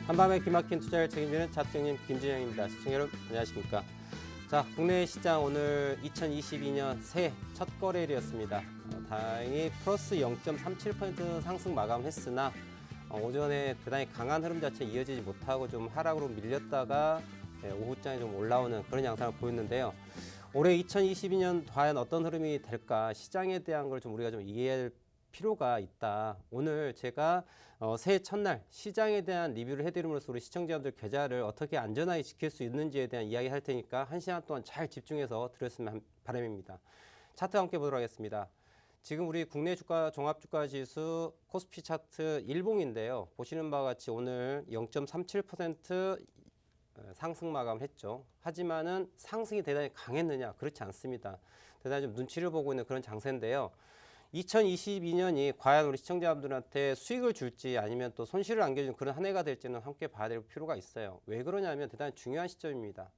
한밤에 기막힌 투자를 책임지는 차트형님 김진영입니다. 시청자 여러분 안녕하십니까. 자, 국내 시장 오늘 2022년 새해 첫 거래일이었습니다. 다행히 플러스 0.37% 상승 마감했으나 오전에 대단히 강한 흐름 자체 이어지지 못하고 좀 하락으로 밀렸다가 오후장에 좀 올라오는 그런 양상을 보였는데요. 올해 2022년 과연 어떤 흐름이 될까, 시장에 대한 걸 좀 우리가 좀 이해할 필요가 있다. 오늘 제가 새해 첫날 시장에 대한 리뷰를 해드림으로써 우리 시청자분들 계좌를 어떻게 안전하게 지킬 수 있는지에 대한 이야기 할 테니까 1시간 동안 잘 집중해서 들었으면 바람입니다. 차트 함께 보도록 하겠습니다. 지금 우리 국내 주가 종합주가 지수 코스피 차트 일봉인데요. 보시는 바와 같이 오늘 0.37% 상승 마감을 했죠. 하지만은 상승이 대단히 강했느냐? 그렇지 않습니다. 대단히 좀 눈치를 보고 있는 그런 장세인데요. 2022년이 과연 우리 시청자분들한테 수익을 줄지 아니면 또 손실을 안겨주는 그런 한 해가 될지는 함께 봐야 될 필요가 있어요. 왜 그러냐면 대단히 중요한 시점입니다.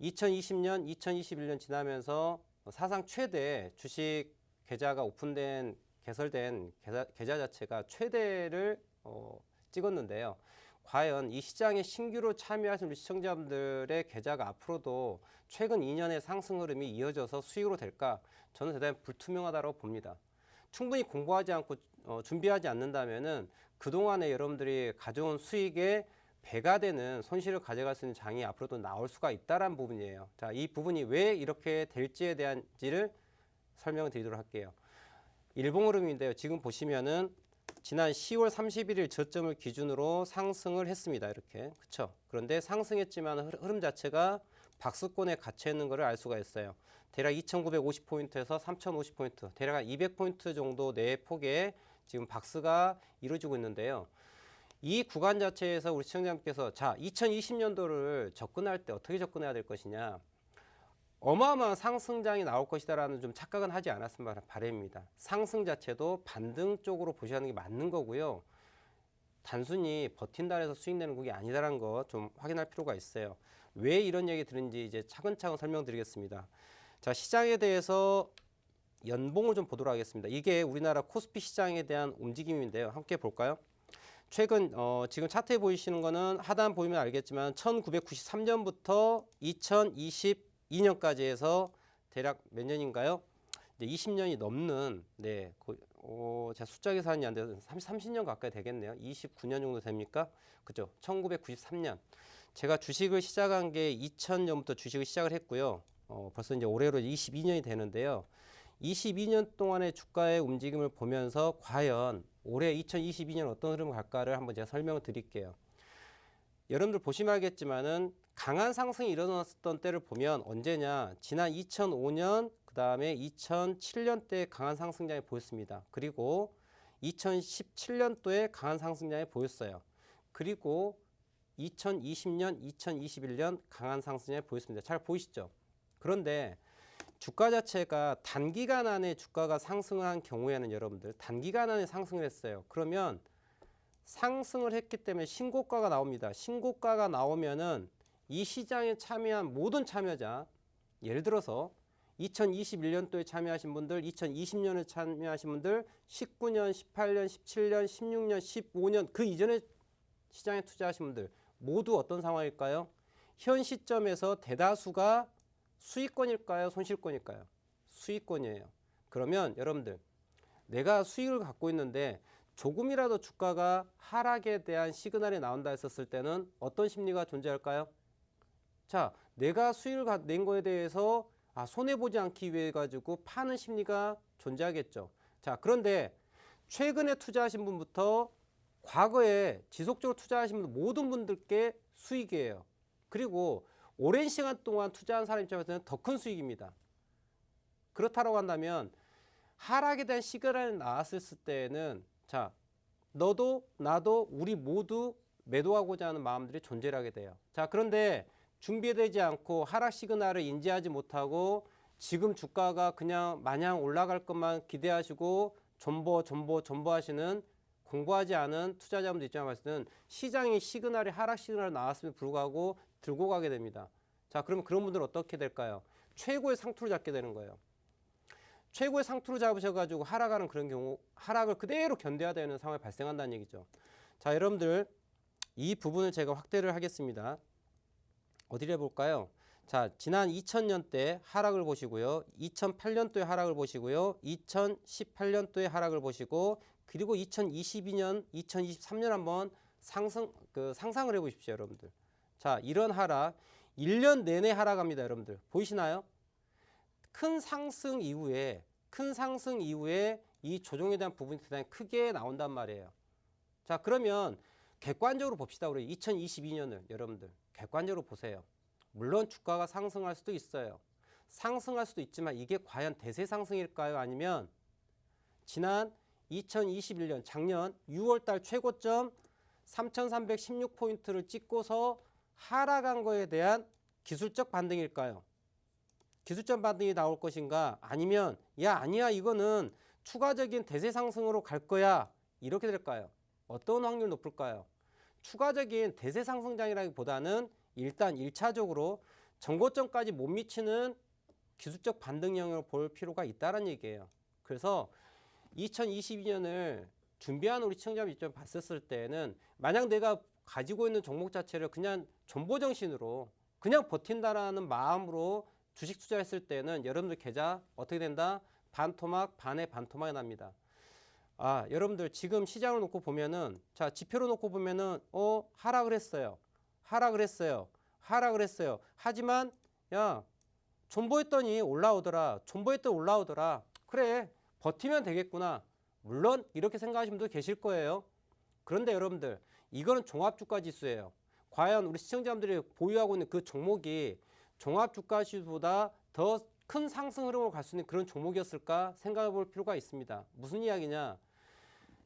2020년, 2021년 지나면서 사상 최대 주식 계좌가 오픈된, 개설된 계좌 자체가 최대를 찍었는데요. 과연 이 시장에 신규로 참여하신 우리 시청자분들의 계좌가 앞으로도 최근 2년의 상승 흐름이 이어져서 수익으로 될까? 저는 대단히 불투명하다고 봅니다. 충분히 공부하지 않고 준비하지 않는다면은 그동안에 여러분들이 가져온 수익의 배가 되는 손실을 가져갈 수 있는 장이 앞으로도 나올 수가 있다는 부분이에요. 자, 이 부분이 왜 이렇게 될지에 대한지를 설명을 드리도록 할게요. 일봉 흐름인데요. 지금 보시면은 지난 10월 31일 저점을 기준으로 상승을 했습니다. 이렇게. 그쵸? 그런데 상승했지만 흐름 자체가 박스권에 갇혀 있는 것을 알 수가 있어요. 대략 2,950포인트에서 3,050포인트, 대략 한 200포인트 정도 내의 폭에 지금 박스가 이루어지고 있는데요. 이 구간 자체에서 우리 시청자님께서 자, 2020년도를 접근할 때 어떻게 접근해야 될 것이냐, 어마어마한 상승장이 나올 것이다라는 좀 착각은 하지 않았으면 바람입니다. 상승 자체도 반등 쪽으로 보셔야 하는 게 맞는 거고요. 단순히 버틴다 해서 수익 내는 곡이 아니다라는 거 좀 확인할 필요가 있어요. 왜 이런 얘기 드는지 이제 차근차근 설명드리겠습니다. 자, 시장에 대해서 연봉을 좀 보도록 하겠습니다. 이게 우리나라 코스피 시장에 대한 움직임인데요. 함께 볼까요? 최근 지금 차트에 보이시는 거는 하단 보이면 알겠지만 1993년부터 2022년까지 해서 대략 몇 년인가요? 20년이 넘는, 제가 숫자 계산이 안 돼서 30년 가까이 되겠네요. 29년 정도 됩니까? 그죠? 1993년. 제가 주식을 시작한 게 2000년부터 주식을 시작을 했고요. 벌써 이제 올해로 22년이 되는데요. 22년 동안의 주가의 움직임을 보면서 과연 올해 2022년 어떤 흐름을 갈까를 한번 제가 설명을 드릴게요. 여러분들 보시면 알겠지만은 강한 상승이 일어났었던 때를 보면 언제냐, 지난 2005년 그 다음에 2007년 때 강한 상승장이 보였습니다. 그리고 2017년도에 강한 상승장이 보였어요. 그리고 2020년, 2021년 강한 상승장이 보였습니다. 잘 보이시죠? 그런데 주가 자체가 단기간 안에 주가가 상승한 경우에는 여러분들 단기간 안에 상승을 했어요. 그러면 상승을 했기 때문에 신고가가 나옵니다. 신고가가 나오면은 이 시장에 참여한 모든 참여자, 예를 들어서 2021년도에 참여하신 분들, 2020년에 참여하신 분들, 19년, 18년, 17년, 16년, 15년 그 이전에 시장에 투자하신 분들 모두 어떤 상황일까요? 현 시점에서 대다수가 수익권일까요? 손실권일까요? 수익권이에요. 그러면 여러분들 내가 수익을 갖고 있는데 조금이라도 주가가 하락에 대한 시그널이 나온다 했었을 때는 어떤 심리가 존재할까요? 자, 내가 수익을 낸 거에 대해서 손해보지 않기 위해 가지고 파는 심리가 존재하겠죠. 자, 그런데 최근에 투자하신 분부터 과거에 지속적으로 투자하신 분 모든 분들께 수익이에요. 그리고 오랜 시간 동안 투자한 사람 입장에서는 더 큰 수익입니다. 그렇다고 한다면 하락에 대한 시그널이 나왔을 때에는 자, 너도 나도 우리 모두 매도하고자 하는 마음들이 존재를 하게 돼요. 자, 그런데 준비되지 않고 하락 시그널을 인지하지 못하고 지금 주가가 그냥 마냥 올라갈 것만 기대하시고 존버 하시는 공부하지 않은 투자자분들 입장에 봤을 때는 시장의 시그널이 하락 시그널이 나왔음에도 불구하고 들고 가게 됩니다. 자, 그러면 그런 분들은 어떻게 될까요? 최고의 상투를 잡게 되는 거예요. 최고의 상투를 잡으셔가지고 하락하는 그런 경우 하락을 그대로 견뎌야 되는 상황이 발생한다는 얘기죠. 자, 여러분들 이 부분을 제가 확대를 하겠습니다. 어디를 해볼까요? 자, 지난 2000년대 하락을 보시고요. 2008년도에 하락을 보시고요. 2018년도에 하락을 보시고, 그리고 2022년, 2023년 한번 상상을 해보십시오, 여러분들. 자, 이런 하락, 1년 내내 하락합니다, 여러분들. 보이시나요? 큰 상승 이후에 이 조정에 대한 부분이 대단히 크게 나온단 말이에요. 자, 그러면 객관적으로 봅시다. 우리 2022년을 여러분들 객관적으로 보세요. 물론 주가가 상승할 수도 있어요. 상승할 수도 있지만 이게 과연 대세 상승일까요? 아니면 지난 2021년 작년 6월 달 최고점 3,316포인트를 찍고서 하락한 거에 대한 기술적 반등일까요? 기술적 반등이 나올 것인가? 아니면 아니야 이거는 추가적인 대세 상승으로 갈 거야. 이렇게 될까요? 어떤 확률이 높을까요? 추가적인 대세 상승장이라기보다는 일단 1차적으로 정고점까지 못 미치는 기술적 반등 영역을 볼 필요가 있다는 얘기예요. 그래서 2022년을 준비하는 우리 시청자분 입장에 봤었을 때는 만약 내가 가지고 있는 종목 자체를 그냥 존버정신으로 그냥 버틴다라는 마음으로 주식 투자했을 때는 여러분들 계좌 어떻게 된다? 반토막 반에 반토막이 납니다. 여러분들 지금 시장을 놓고 보면은 자 지표로 놓고 보면은 하락을 했어요. 하지만 존버했더니 올라오더라. 그래 버티면 되겠구나. 물론 이렇게 생각하시는 분도 계실 거예요. 그런데 여러분들 이거는 종합주가지수예요. 과연 우리 시청자분들이 보유하고 있는 그 종목이 종합주가지수보다 더 큰 상승 흐름으로 갈 수 있는 그런 종목이었을까 생각해 볼 필요가 있습니다. 무슨 이야기냐?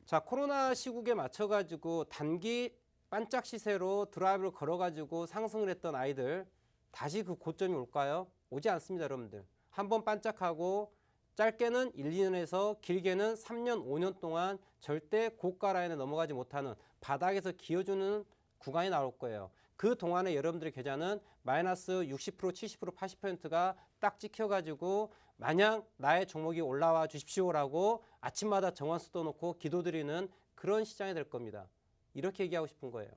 자, 코로나 시국에 맞춰가지고 단기 반짝 시세로 드라이브를 걸어가지고 상승을 했던 아이들 다시 그 고점이 올까요? 오지 않습니다, 여러분들. 한번 반짝하고 짧게는 1, 2년에서 길게는 3년, 5년 동안 절대 고가 라인에 넘어가지 못하는 바닥에서 기어주는 구간이 나올 거예요. 그 동안에 여러분들의 계좌는 마이너스 60%, 70%, 80%가 딱 찍혀가지고 마냥 나의 종목이 올라와 주십시오라고 아침마다 정환수 떠놓고 기도드리는 그런 시장이 될 겁니다. 이렇게 얘기하고 싶은 거예요.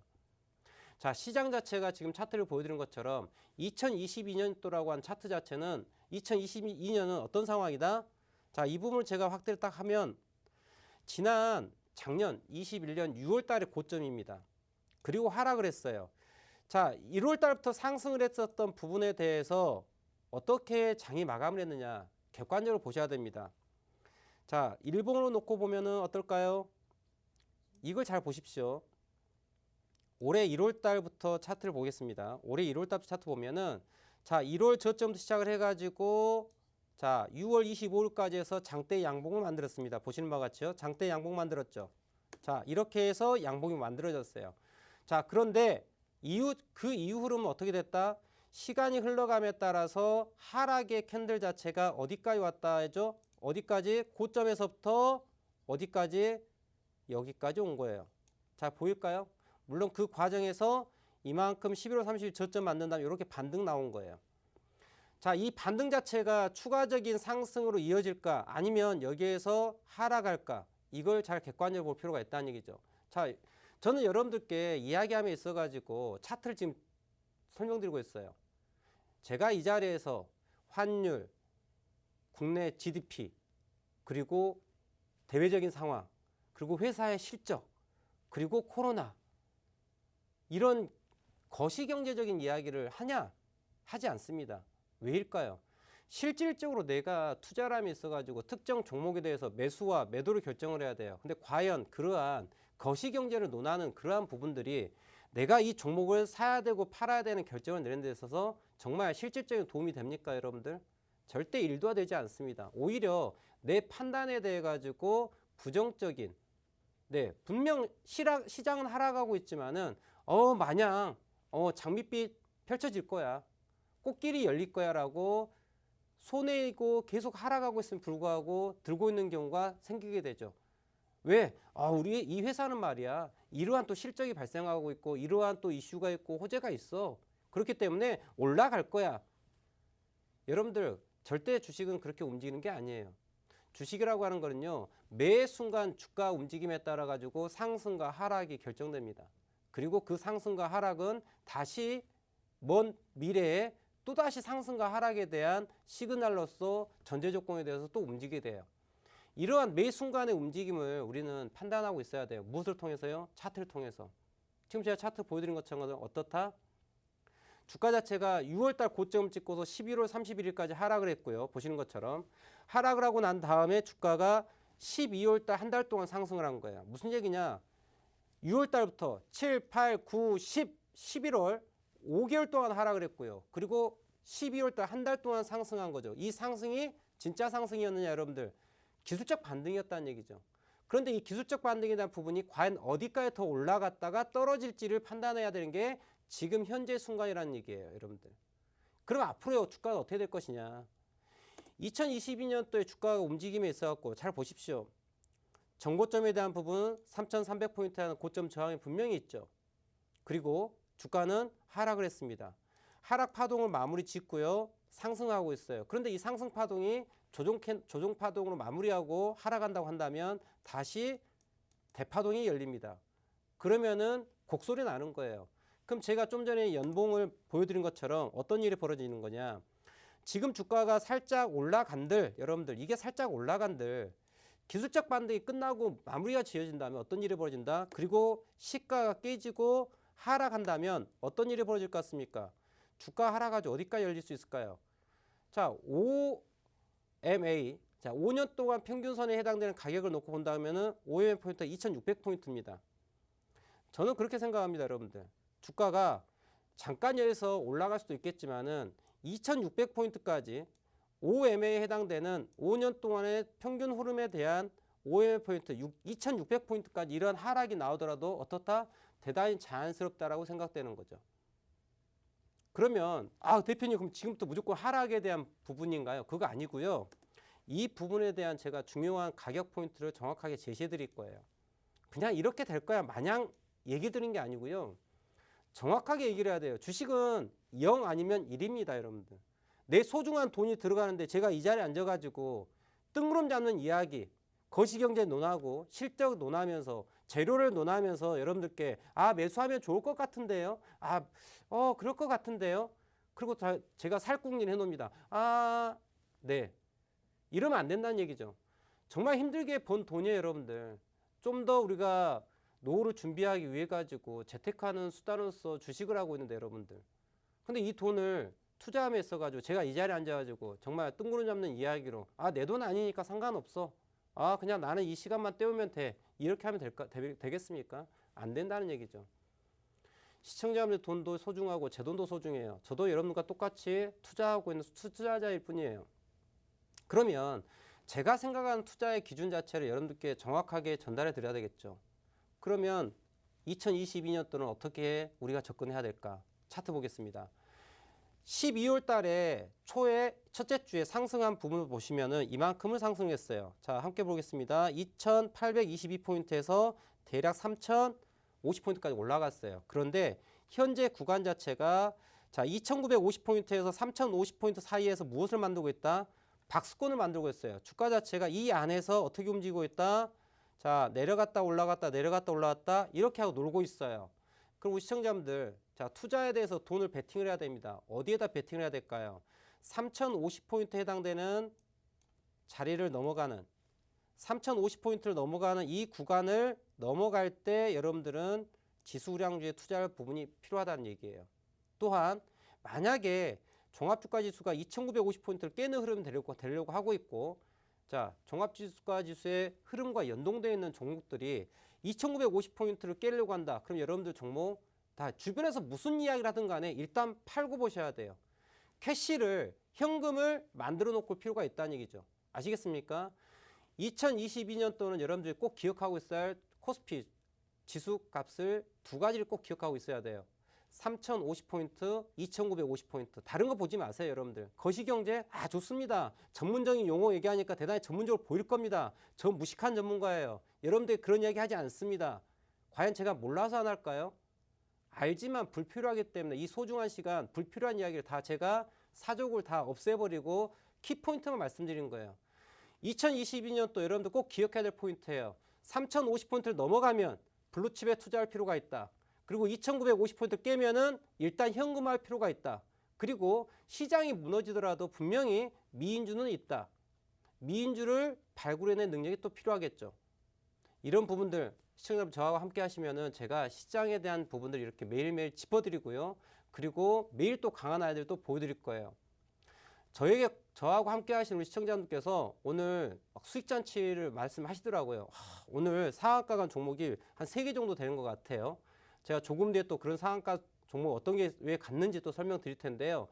자, 시장 자체가 지금 차트를 보여드린 것처럼 2022년도라고 한 차트 자체는 2022년은 어떤 상황이다? 자, 이 부분을 제가 확대를 딱 하면 작년 21년 6월 달의 고점입니다. 그리고 하락을 했어요. 자, 1월 달부터 상승을 했었던 부분에 대해서 어떻게 장이 마감을 했느냐 객관적으로 보셔야 됩니다. 자, 일봉으로 놓고 보면은 어떨까요? 이걸 잘 보십시오. 올해 1월 달부터 차트를 보겠습니다. 올해 1월 달부터 차트 보면은 자, 1월 저점부터 시작을 해가지고 자, 6월 25일까지 해서 장대 양봉을 만들었습니다. 보시는 바와 같이요. 장대 양봉 만들었죠. 자, 이렇게 해서 양봉이 만들어졌어요. 자, 그런데 그 이후 흐름은 어떻게 됐다? 시간이 흘러감에 따라서 하락의 캔들 자체가 어디까지 왔다 해죠? 어디까지? 고점에서부터 어디까지? 여기까지 온 거예요. 자, 보일까요? 물론 그 과정에서 이만큼 11월 30일 저점 만든 다음에 이렇게 반등 나온 거예요. 자, 이 반등 자체가 추가적인 상승으로 이어질까? 아니면 여기에서 하락할까? 이걸 잘 객관적으로 볼 필요가 있다는 얘기죠. 자, 저는 여러분들께 이야기함에 있어가지고 차트를 지금 설명드리고 있어요. 제가 이 자리에서 환율, 국내 GDP, 그리고 대외적인 상황, 그리고 회사의 실적, 그리고 코로나 이런 거시경제적인 이야기를 하냐? 하지 않습니다. 왜일까요? 실질적으로 내가 투자람이 있어가지고 특정 종목에 대해서 매수와 매도를 결정을 해야 돼요. 근데 과연 그러한 거시경제를 논하는 그러한 부분들이 내가 이 종목을 사야 되고 팔아야 되는 결정을 내는 데 있어서 정말 실질적인 도움이 됩니까, 여러분들? 절대 일도되지 않습니다. 오히려 내 판단에 대해 가지고 부정적인 분명 시장은 하락하고 있지만은 마냥 장밋빛 펼쳐질 거야. 꽃길이 열릴 거야라고 손해이고 계속 하락하고 있으면 불구하고 들고 있는 경우가 생기게 되죠. 왜? 우리 이 회사는 말이야. 이러한 또 실적이 발생하고 있고 이러한 또 이슈가 있고 호재가 있어. 그렇기 때문에 올라갈 거야. 여러분들 절대 주식은 그렇게 움직이는 게 아니에요. 주식이라고 하는 거는요. 매 순간 주가 움직임에 따라 가지고 상승과 하락이 결정됩니다. 그리고 그 상승과 하락은 다시 먼 미래에 또다시 상승과 하락에 대한 시그널로서 전제 조건에 대해서 또 움직이게 돼요. 이러한 매 순간의 움직임을 우리는 판단하고 있어야 돼요. 무엇을 통해서요? 차트를 통해서. 지금 제가 차트 보여드린 것처럼 어떻다? 주가 자체가 6월달 고점 찍고서 11월 31일까지 하락을 했고요. 보시는 것처럼 하락을 하고 난 다음에 주가가 12월달 한 달 동안 상승을 한 거예요. 무슨 얘기냐? 6월달부터 7, 8, 9, 10, 11월 5개월 동안 하락을 했고요. 그리고 12월달 한 달 동안 상승한 거죠. 이 상승이 진짜 상승이었느냐 여러분들? 기술적 반등이었다는 얘기죠. 그런데 이 기술적 반등에 대한 부분이 과연 어디까지 더 올라갔다가 떨어질지를 판단해야 되는 게 지금 현재 순간이라는 얘기예요, 여러분들. 그럼 앞으로 주가가 어떻게 될 것이냐? 2022년도에 주가가 움직임에 있어갖고 잘 보십시오. 정고점에 대한 부분은 3,300포인트에 하는 고점 저항이 분명히 있죠. 그리고 주가는 하락을 했습니다. 하락 파동을 마무리 짓고요. 상승하고 있어요. 그런데 이 상승 파동이 조정 파동으로 마무리하고 하락한다고 한다면 다시 대파동이 열립니다. 그러면은 곡소리 나는 거예요. 그럼 제가 좀 전에 연봉을 보여드린 것처럼 어떤 일이 벌어지는 거냐. 지금 주가가 살짝 올라간들, 여러분들 이게 살짝 올라간들 기술적 반등이 끝나고 마무리가 지어진다면 어떤 일이 벌어진다? 그리고 시가가 깨지고 하락한다면 어떤 일이 벌어질 것 같습니까? 주가 하락하지 어디까지 열릴 수 있을까요? 자, OMA, 자 5년 동안 평균선에 해당되는 가격을 놓고 본다면은 OMA 포인트가 2,600포인트입니다. 저는 그렇게 생각합니다, 여러분들. 주가가 잠깐 열려서 올라갈 수도 있겠지만은 2,600포인트까지 OMA에 해당되는 5년 동안의 평균 흐름에 대한 OMA 포인트 2,600포인트까지 이런 하락이 나오더라도 어떻다? 대단히 자연스럽다라고 생각되는 거죠. 그러면 대표님 그럼 지금부터 무조건 하락에 대한 부분인가요? 그거 아니고요. 이 부분에 대한 제가 중요한 가격 포인트를 정확하게 제시해 드릴 거예요. 그냥 이렇게 될 거야 마냥 얘기 드린 게 아니고요. 정확하게 얘기를 해야 돼요. 주식은 0 아니면 1입니다, 여러분들. 내 소중한 돈이 들어가는데 제가 이 자리에 앉아가지고 뜬구름 잡는 이야기, 거시경제 논하고 실적 논하면서 재료를 논하면서 여러분들께 매수하면 좋을 것 같은데요. 그럴 것 같은데요. 그리고 제가 살궁리를 해놓습니다. 네. 이러면 안 된다는 얘기죠. 정말 힘들게 번 돈이에요, 여러분들. 좀 더 우리가 노후를 준비하기 위해 가지고 재테크하는 수단으로서 주식을 하고 있는데 여러분들. 근데 이 돈을 투자함에 있어가지고 제가 이 자리에 앉아가지고 정말 뜬구름 잡는 이야기로 내 돈 아니니까 상관없어. 그냥 나는 이 시간만 때우면 돼. 이렇게 하면 되겠습니까? 안 된다는 얘기죠. 시청자분들 돈도 소중하고 제 돈도 소중해요. 저도 여러분과 똑같이 투자하고 있는 투자자일 뿐이에요. 그러면 제가 생각하는 투자의 기준 자체를 여러분들께 정확하게 전달해 드려야 되겠죠. 그러면 2022년도는 어떻게 우리가 접근해야 될까? 차트 보겠습니다. 12월 달에 초에 첫째 주에 상승한 부분을 보시면은 이만큼을 상승했어요. 자, 함께 보겠습니다. 2,822포인트에서 대략 3,050포인트까지 올라갔어요. 그런데 현재 구간 자체가 2,950포인트에서 3,050포인트 사이에서 무엇을 만들고 있다? 박스권을 만들고 있어요. 주가 자체가 이 안에서 어떻게 움직이고 있다? 자, 내려갔다 올라갔다 내려갔다 올라갔다 이렇게 하고 놀고 있어요. 그럼 우리 시청자분들, 투자에 대해서 돈을 베팅을 해야 됩니다. 어디에다 베팅을 해야 될까요? 3,050포인트에 해당되는 자리를 넘어가는 3,050포인트를 넘어가는 이 구간을 넘어갈 때 여러분들은 지수우량주에 투자할 부분이 필요하다는 얘기예요. 또한 만약에 종합주가지수가 2,950포인트를 깨는 흐름을 되려고 하고 있고 종합주가지수의 흐름과 연동되어 있는 종목들이 2,950포인트를 깨려고 한다. 그럼 여러분들 종목 다 주변에서 무슨 이야기를 하든 간에 일단 팔고 보셔야 돼요. 캐시를 현금을 만들어 놓을 필요가 있다는 얘기죠. 아시겠습니까? 2022년도는 여러분들이 꼭 기억하고 있어야 할 코스피 지수 값을 두 가지를 꼭 기억하고 있어야 돼요. 3,050포인트, 2,950포인트. 다른 거 보지 마세요, 여러분들. 거시경제, 좋습니다. 전문적인 용어 얘기하니까 대단히 전문적으로 보일 겁니다. 저 무식한 전문가예요. 여러분들 그런 이야기 하지 않습니다. 과연 제가 몰라서 안 할까요? 알지만 불필요하기 때문에 이 소중한 시간, 불필요한 이야기를 다 제가 사족을 다 없애버리고 키포인트만 말씀드린 거예요. 2022년도 여러분들 꼭 기억해야 될 포인트예요. 3,050포인트를 넘어가면 블루칩에 투자할 필요가 있다. 그리고 2,950포인트 깨면은 일단 현금화할 필요가 있다. 그리고 시장이 무너지더라도 분명히 미인주는 있다. 미인주를 발굴해낼 능력이 또 필요하겠죠. 이런 부분들 시청자분 저하고 함께 하시면은 제가 시장에 대한 부분들 이렇게 매일매일 짚어드리고요. 그리고 매일 또 강한 아이들도 보여드릴 거예요. 저하고 함께 하시는 우리 시청자분께서 오늘 수익잔치를 말씀하시더라고요. 오늘 상한가 간 종목이 한 3개 정도 되는 것 같아요. 제가 조금 뒤에 또 그런 상한가 종목 어떤 게 왜 갔는지 또 설명드릴 텐데요.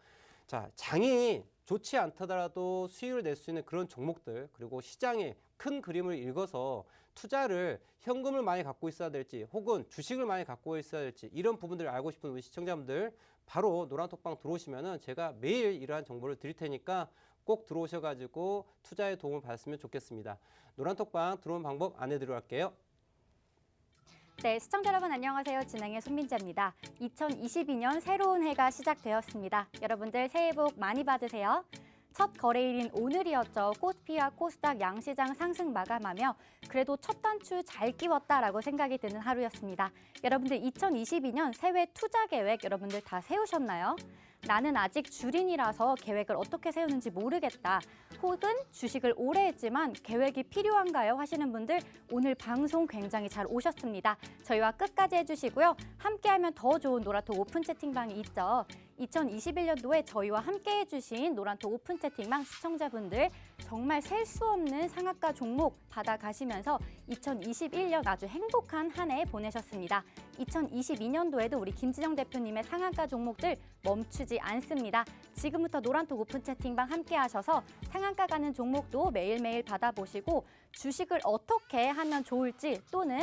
자, 장이 좋지 않더라도 수익을 낼 수 있는 그런 종목들, 그리고 시장의 큰 그림을 읽어서 투자를 현금을 많이 갖고 있어야 될지 혹은 주식을 많이 갖고 있어야 될지 이런 부분들을 알고 싶은 우리 시청자분들 바로 노란톡방 들어오시면은 제가 매일 이러한 정보를 드릴 테니까 꼭 들어오셔가지고 투자에 도움을 받았으면 좋겠습니다. 노란톡방 들어오는 방법 안내드리러 갈게요. 네, 시청자 여러분 안녕하세요. 진행의 손민자입니다. 2022년 새로운 해가 시작되었습니다. 여러분들 새해 복 많이 받으세요. 첫 거래일인 오늘이었죠. 코스피와 코스닥 양시장 상승 마감하며 그래도 첫 단추 잘 끼웠다라고 생각이 드는 하루였습니다. 여러분들 2022년 새해 투자 계획 여러분들 다 세우셨나요? 나는 아직 주린이라서 계획을 어떻게 세우는지 모르겠다. 혹은 주식을 오래 했지만 계획이 필요한가요? 하시는 분들 오늘 방송 굉장히 잘 오셨습니다. 저희와 끝까지 해주시고요. 함께하면 더 좋은 노란톡 오픈 채팅방이 있죠. 2021년도에 저희와 함께 해주신 노란톡 오픈 채팅방 시청자분들 정말 셀 수 없는 상한가 종목 받아가시면서 2021년 아주 행복한 한 해 보내셨습니다. 2022년도에도 우리 김진영 대표님의 상한가 종목들 멈추지 않습니다. 지금부터 노란톡 오픈 채팅방 함께 하셔서 상한가 가는 종목도 매일매일 받아보시고 주식을 어떻게 하면 좋을지 또는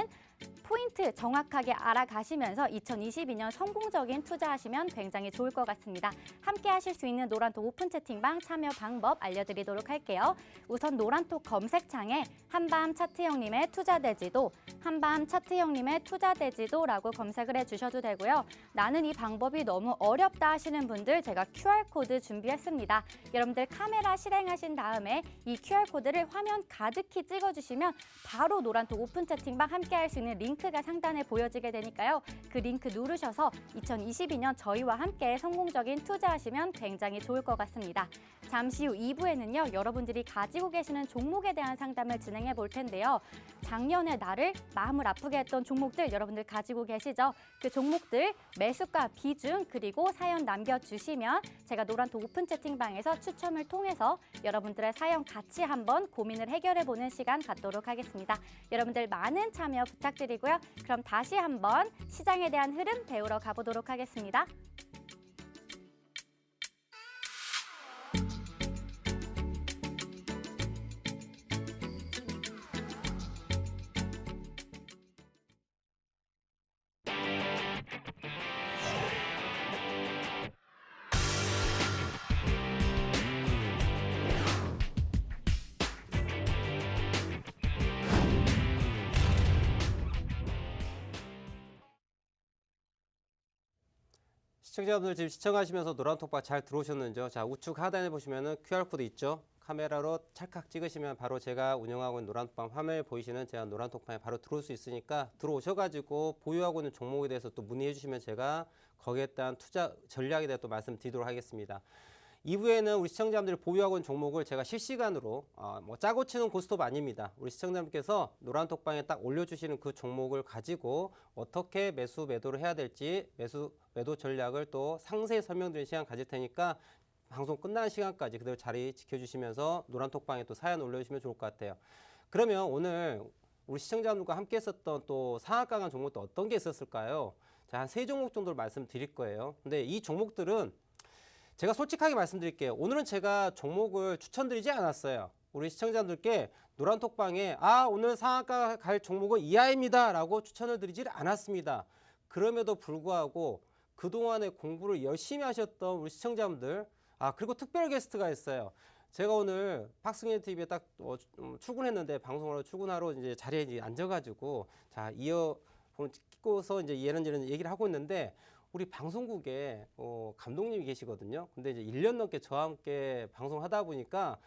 포인트 정확하게 알아가시면서 2022년 성공적인 투자하시면 굉장히 좋을 것 같습니다. 함께 하실 수 있는 노란톡 오픈 채팅방 참여 방법 알려드리도록 할게요. 우선 노란톡 검색창에 한밤 차트형님의 투자대지도, 한밤 차트형님의 투자대지도라고 검색을 해주셔도 되고요. 나는 이 방법이 너무 어렵다 하시는 분들 제가 QR코드 준비했습니다. 여러분들 카메라 실행하신 다음에 이 QR코드를 화면 가득히 찍어주시면 바로 노란톡 오픈 채팅방 함께 할 수 있는 링크가 상단에 보여지게 되니까요. 그 링크 누르셔서 2022년 저희와 함께 성공적인 투자하시면 굉장히 좋을 것 같습니다. 잠시 후 2부에는요. 여러분들이 가지고 계시는 종목에 대한 상담을 진행해 볼 텐데요. 작년에 나를 마음을 아프게 했던 종목들 여러분들 가지고 계시죠? 그 종목들 매수가 비중 그리고 사연 남겨주시면 제가 노란톡 오픈 채팅방에서 추첨을 통해서 여러분들의 사연 같이 한번 고민을 해결해보는 시간 갖도록 하겠습니다. 여러분들 많은 참여 부탁드리고요. 그럼 다시 한번 시장에 대한 흐름 배우러 가보도록 하겠습니다. 시청자분들 지금 시청하시면서 노란톡방 잘 들어오셨는지요? 자, 우측 하단에 보시면은 QR코드 있죠? 카메라로 찰칵 찍으시면 바로 제가 운영하고 있는 노란톡방 화면에 보이시는 제가 노란톡방에 바로 들어올 수 있으니까 들어오셔가지고 보유하고 있는 종목에 대해서 또 문의해 주시면 제가 거기에 따른 투자 전략에 대해 또 말씀드리도록 하겠습니다. 2부에는 우리 시청자분들이 보유하고 있는 종목을 제가 실시간으로 뭐 짜고 치는 고스톱 아닙니다. 우리 시청자분께서 노란톡방에 딱 올려주시는 그 종목을 가지고 어떻게 매수 매도를 해야 될지 매수 매도 전략을 또 상세히 설명드리는 시간 가질 테니까 방송 끝나는 시간까지 그대로 자리 지켜주시면서 노란톡방에 또 사연 올려주시면 좋을 것 같아요. 그러면 오늘 우리 시청자분들과 함께 했었던 또 상한가 간 종목도 어떤 게 있었을까요? 자, 한 3종목 정도를 말씀드릴 거예요. 근데 이 종목들은 제가 솔직하게 말씀드릴게요. 오늘은 제가 종목을 추천드리지 않았어요. 우리 시청자분들께 노란톡방에 오늘 상한가 갈 종목은 이하입니다 라고 추천을 드리지 않았습니다. 그럼에도 불구하고 그동안에 공부를 열심히 하셨던 우리 시청자분들 그리고 특별 게스트가 있어요. 제가 오늘 박승현 TV에 딱 출근했는데 방송으로 출근하러 이제 자리에 이제 앉아가지고 자 이어폰 끼고서 이제 이런 얘기를 하고 있는데 우리 방송국에 감독님이 계시거든요. 근데 이제 1년 넘게 저와 함께 방송을 하다 보니까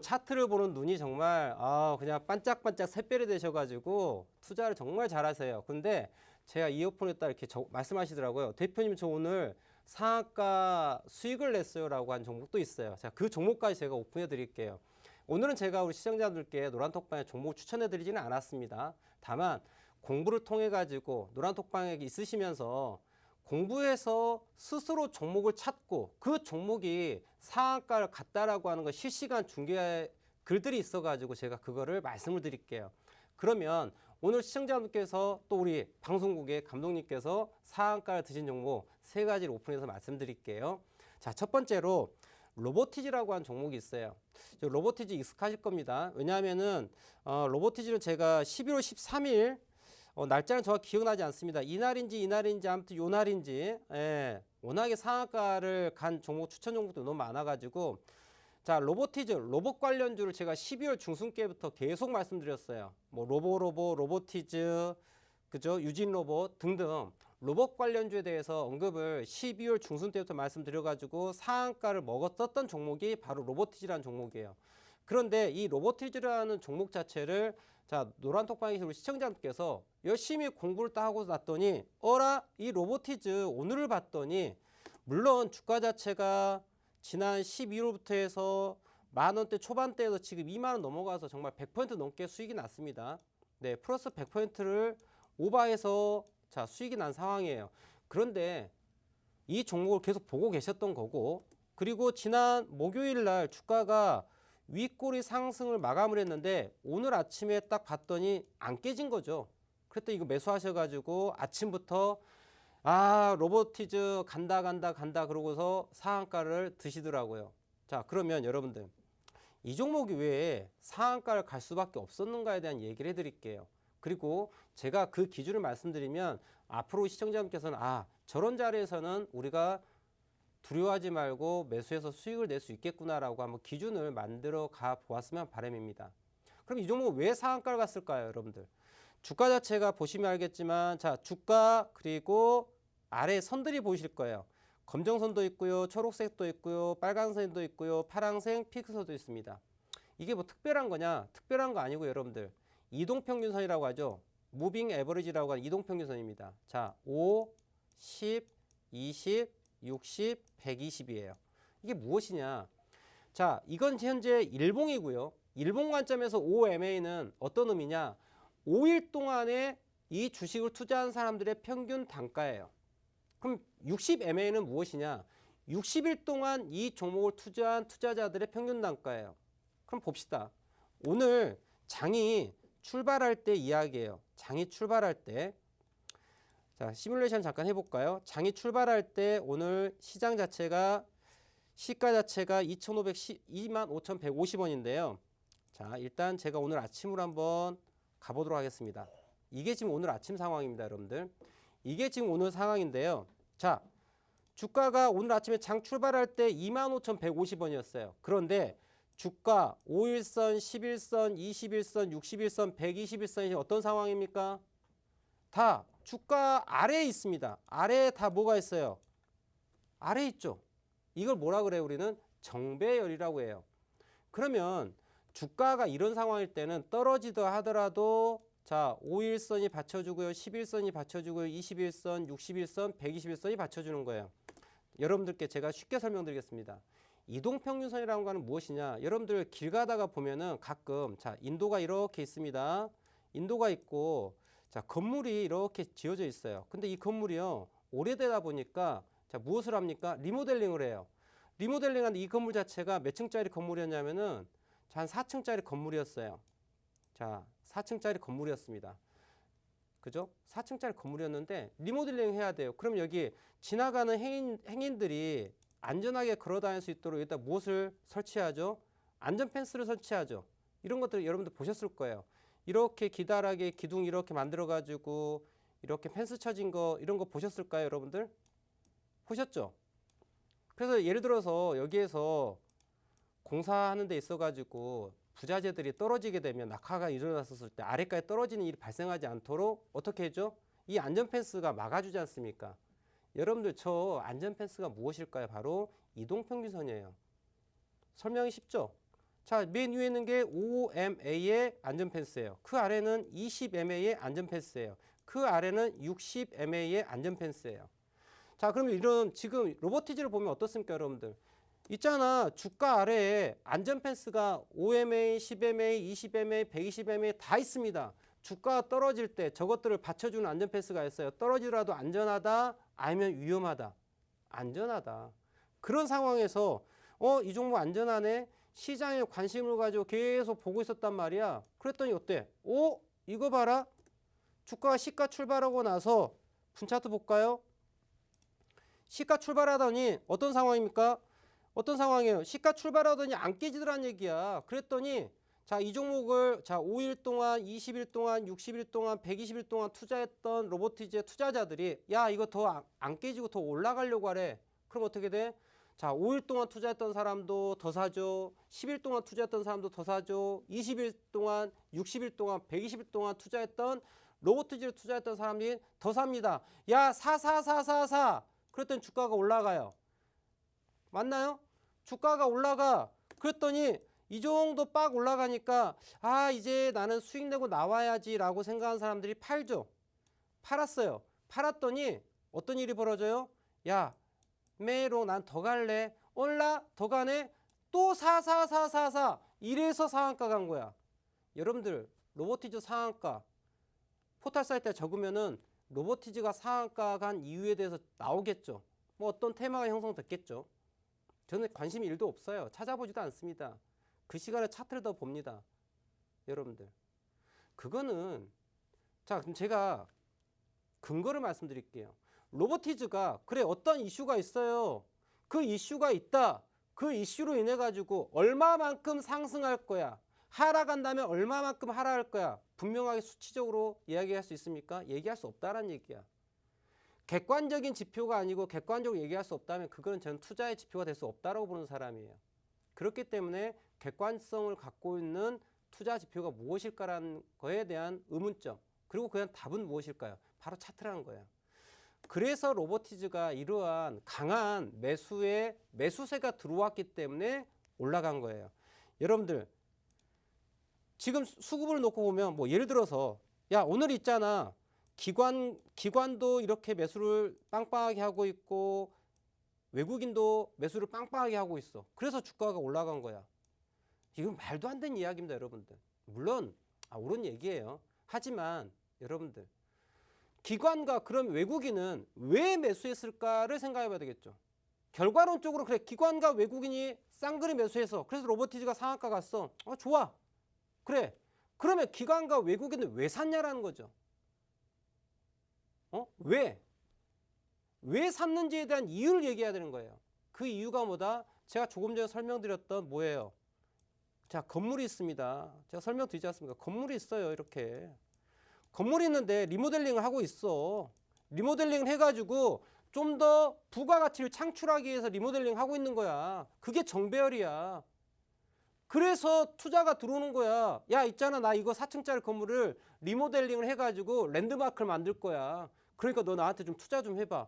차트를 보는 눈이 정말 그냥 반짝반짝 샛별이 되셔가지고 투자를 정말 잘하세요. 근데 제가 이어폰에 딱 이렇게 말씀하시더라고요. 대표님 저 오늘 상한가 수익을 냈어요라고 한 종목도 있어요. 자, 그 종목까지 제가 오픈해 드릴게요. 오늘은 제가 우리 시청자들께 노란톡방에 종목 추천해 드리지는 않았습니다. 다만 공부를 통해 가지고 노란톡방에 있으시면서 공부해서 스스로 종목을 찾고 그 종목이 상한가를 갔다라고 하는 거 실시간 중계 글들이 있어 가지고 제가 그거를 말씀을 드릴게요. 그러면 오늘 시청자분께서 또 우리 방송국의 감독님께서 상한가를 드신 종목 3가지를 오픈해서 말씀드릴게요. 자, 첫 번째로 로보티즈라고 하는 종목이 있어요. 로보티즈 익숙하실 겁니다. 왜냐하면은 로보티즈를 제가 11월 13일 날짜는 정확히 기억나지 않습니다. 이날인지 아무튼 요날인지 워낙에 상한가를 간 종목 추천 종목도 너무 많아가지고 자, 로보티즈, 로봇 관련주를 제가 12월 중순께부터 계속 말씀드렸어요. 뭐 로보티즈, 그죠? 유진 로봇 등등 로봇 관련주에 대해서 언급을 12월 중순 때부터 말씀드려가지고 상한가를 먹었었던 종목이 바로 로보티즈라는 종목이에요. 그런데 이 로보티즈라는 종목 자체를 자, 노란톡방에서 우리 시청자분께서 열심히 공부를 딱 하고 났더니 이 로보티즈 오늘을 봤더니 물론 주가 자체가 지난 12월부터 해서 만원대 초반대에서 지금 2만원 넘어가서 정말 100% 넘게 수익이 났습니다. 네, 플러스 100%를 오버해서 자, 수익이 난 상황이에요. 그런데 이 종목을 계속 보고 계셨던 거고 그리고 지난 목요일 날 주가가 윗꼬리 상승을 마감을 했는데 오늘 아침에 딱 봤더니 안 깨진 거죠. 그랬더니 이거 매수하셔가지고 아침부터 로보티즈 간다 그러고서 상한가를 드시더라고요. 자, 그러면 여러분들 이 종목이 왜 상한가를 갈 수밖에 없었는가에 대한 얘기를 해드릴게요. 그리고 제가 그 기준을 말씀드리면 앞으로 시청자분께서는 저런 자리에서는 우리가 두려워하지 말고 매수해서 수익을 낼 수 있겠구나라고 한번 기준을 만들어 가 보았으면 바람입니다. 그럼 이 종목은 왜 상한가를 갔을까요, 여러분들? 주가 자체가 보시면 알겠지만 자, 주가 그리고 아래 선들이 보이실 거예요. 검정선도 있고요, 초록색도 있고요, 빨간선도 있고요, 파랑색 핑크선도 있습니다. 이게 뭐 특별한 거냐? 특별한 거 아니고 여러분들 이동평균선이라고 하죠. 무빙 에버리지라고 하는 이동평균선입니다. 자, 5, 10, 20, 60, 120이에요. 이게 무엇이냐? 자, 이건 현재 일봉이고요. 일봉 관점에서 OMA는 어떤 의미냐? 5일 동안에 이 주식을 투자한 사람들의 평균 단가예요. 그럼 60MA는 무엇이냐? 60일 동안 이 종목을 투자한 투자자들의 평균 단가예요. 그럼 봅시다. 오늘 장이 출발할 때 이야기예요. 장이 출발할 때. 자, 시뮬레이션 잠깐 해볼까요? 장이 출발할 때 오늘 시장 자체가 시가 자체가 25,150원인데요. 자, 일단 제가 오늘 아침으로 한번 가보도록 하겠습니다. 이게 지금 오늘 아침 상황입니다, 여러분들. 이게 지금 오늘 상황인데요. 자, 주가가 오늘 아침에 장 출발할 때 25,150원이었어요. 그런데 주가 5일선, 11선, 21선, 61선, 121선이 어떤 상황입니까? 다 주가 아래에 있습니다. 아래에 다 뭐가 있어요? 아래에 있죠. 이걸 뭐라 그래요? 우리는 정배열이라고 해요. 그러면 주가가 이런 상황일 때는 떨어지다 하더라도 자, 5일선이 받쳐주고요, 11선이 받쳐주고요, 21선, 61선, 121선이 받쳐주는 거예요. 여러분들께 제가 쉽게 설명드리겠습니다. 이동평균선이라는 거는 무엇이냐? 여러분들 길 가다가 보면은 가끔 자, 인도가 이렇게 있습니다. 인도가 있고 자, 건물이 이렇게 지어져 있어요. 근데 이 건물이요, 오래되다 보니까 자, 무엇을 합니까? 리모델링을 해요. 리모델링한 이 건물 자체가 몇 층짜리 건물이었냐면은 한 4층짜리 건물이었어요. 자, 4층짜리 건물이었습니다. 그죠? 4층짜리 건물이었는데 리모델링 해야 돼요. 그럼 여기 지나가는 행인들이 안전하게 걸어 다닐 수 있도록 일단 무엇을 설치하죠? 안전 펜스를 설치하죠. 이런 것들 여러분들 보셨을 거예요. 이렇게 기다랗게 기둥 이렇게 만들어 가지고 이렇게 펜스 쳐진 거 이런 거 보셨을까요, 여러분들? 보셨죠? 그래서 예를 들어서 여기에서 공사하는 데 있어 가지고 부자재들이 떨어지게 되면 낙하가 일어났었을 때 아래까지 떨어지는 일이 발생하지 않도록 어떻게 해줘? 이 안전 펜스가 막아주지 않습니까? 여러분들 저 안전 펜스가 무엇일까요? 바로 이동평균선이에요. 설명이 쉽죠? 자, 맨 위에 있는 게 5MA의 안전 펜스예요. 그 아래는 20MA의 안전 펜스예요. 그 아래는 60mA의 안전펜스예요. 자, 그럼 이런 지금 로보티즈를 보면 어떻습니까, 여러분들? 있잖아. 주가 아래에 안전펜스가 5mA, 10mA, 20mA, 120mA 다 있습니다. 주가가 떨어질 때 저것들을 받쳐주는 안전펜스가 있어요. 떨어지더라도 안전하다, 아니면 위험하다. 안전하다. 그런 상황에서 이 종목 안전하네. 시장에 관심을 가지고 계속 보고 있었단 말이야. 그랬더니 어때? 이거 봐라. 주가가 시가 출발하고 나서 분차트 볼까요? 시가 출발하더니 어떤 상황입니까? 어떤 상황이에요? 시가 출발하더니 안 깨지더란 얘기야. 그랬더니 자, 이 종목을 자 5일 동안, 20일 동안, 60일 동안, 120일 동안 투자했던 로보티즈의 투자자들이 야, 이거 더 안 깨지고 더 올라가려고 하래. 그럼 어떻게 돼? 자, 5일 동안 투자했던 사람도 더 사죠. 10일 동안 투자했던 사람도 더 사죠. 20일 동안, 60일 동안, 120일 동안 투자했던 로보티즈를 투자했던 사람들이 더 삽니다. 야, 사. 그랬더니 주가가 올라가요. 맞나요? 주가가 올라가. 그랬더니 이 정도 빡 올라가니까 이제 나는 수익 내고 나와야지 라고 생각한 사람들이 팔죠. 팔았어요. 팔았더니 어떤 일이 벌어져요? 야, 매로 난 더 갈래. 올라 더 가네. 또 사. 이래서 상한가 간 거야. 여러분들 로보티즈 상한가 포털 사이트에 적으면은 로보티즈가 상한가 간 이유에 대해서 나오겠죠. 뭐 어떤 테마가 형성됐겠죠. 저는 관심이 1도 없어요. 찾아보지도 않습니다. 그 시간에 차트를 더 봅니다. 여러분들. 그거는 자, 그럼 제가 근거를 말씀드릴게요. 로보티즈가 그래 어떤 이슈가 있어요. 그 이슈가 있다. 그 이슈로 인해 가지고 얼마만큼 상승할 거야. 하락한다면 얼마만큼 하락할 거야. 분명하게 수치적으로 이야기할 수 있습니까? 얘기할 수 없다라는 얘기야. 객관적인 지표가 아니고 객관적으로 얘기할 수 없다면 그거는 저는 투자의 지표가 될 수 없다라고 보는 사람이에요. 그렇기 때문에 객관성을 갖고 있는 투자 지표가 무엇일까라는 거에 대한 의문점, 그리고 그냥 답은 무엇일까요? 바로 차트라는 거예요. 그래서 로보티즈가 이러한 강한 매수세가 들어왔기 때문에 올라간 거예요. 여러분들 지금 수급을 놓고 보면 뭐 예를 들어서 야, 오늘 있잖아. 기관도 이렇게 매수를 빵빵하게 하고 있고 외국인도 매수를 빵빵하게 하고 있어. 그래서 주가가 올라간 거야. 이건 말도 안 되는 이야기입니다, 여러분들. 물론 옳은 얘기예요. 하지만 여러분들 기관과 그럼 외국인은 왜 매수했을까를 생각해 봐야 되겠죠. 결과론적으로 그래 기관과 외국인이 쌍그리 매수해서 그래서 로보티즈가 상한가 갔어. 좋아. 그래. 그러면 기관과 외국인은 왜 샀냐라는 거죠. 왜? 왜 샀는지에 대한 이유를 얘기해야 되는 거예요. 그 이유가 뭐다? 제가 조금 전에 설명드렸던 뭐예요? 자, 건물이 있습니다. 제가 설명드리지 않습니까? 건물이 있어요. 이렇게. 건물이 있는데 리모델링을 하고 있어. 리모델링을 해가지고 좀 더 부가가치를 창출하기 위해서 리모델링 하고 있는 거야. 그게 정배열이야. 그래서 투자가 들어오는 거야. 야, 있잖아. 나 이거 4층짜리 건물을 리모델링을 해가지고 랜드마크를 만들 거야. 그러니까 너 나한테 좀 투자 좀 해봐.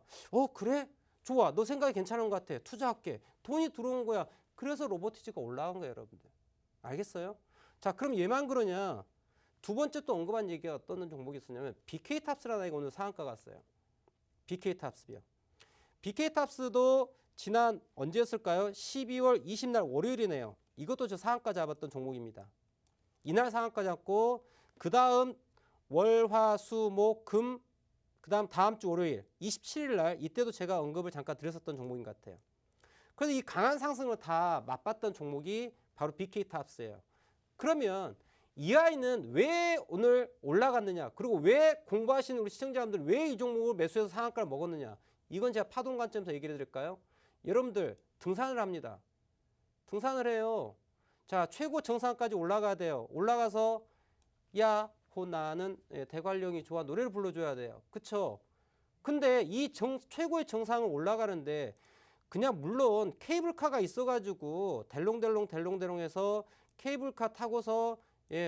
그래? 좋아. 너 생각이 괜찮은 것 같아. 투자할게. 돈이 들어온 거야. 그래서 로보티즈가 올라간 거예요, 여러분들. 알겠어요? 자, 그럼 얘만 그러냐? 두 번째 또 언급한 얘기가 어떤 종목이 있었냐면 BK탑스라는 애가 오늘 상한가 갔어요. BK탑스요. BK탑스도 지난 언제였을까요? 12월 20날 월요일이네요. 이것도 저 상한가 잡았던 종목입니다. 이날 상한가 잡고 그 다음 월, 화, 수, 목, 금, 그 다음 주 월요일 27일 날 이때도 제가 언급을 잠깐 드렸었던 종목인 것 같아요. 그래서 이 강한 상승을 다 맛봤던 종목이 바로 BK탑스예요. 그러면 이 아이는 왜 오늘 올라갔느냐, 그리고 왜 공부하시는 우리 시청자분들 왜 이 종목을 매수해서 상한가를 먹었느냐, 이건 제가 파동 관점에서 얘기를 해드릴까요? 여러분들 등산을 합니다. 등산을 해요. 자, 최고 정상까지 올라가야 돼요. 올라가서 야, 나는 대관령이 좋아 노래를 불러줘야 돼요. 그쵸? 근데 이 최고의 정상을 올라가는데 그냥 물론 케이블카가 있어가지고 델롱델롱 해서 케이블카 타고서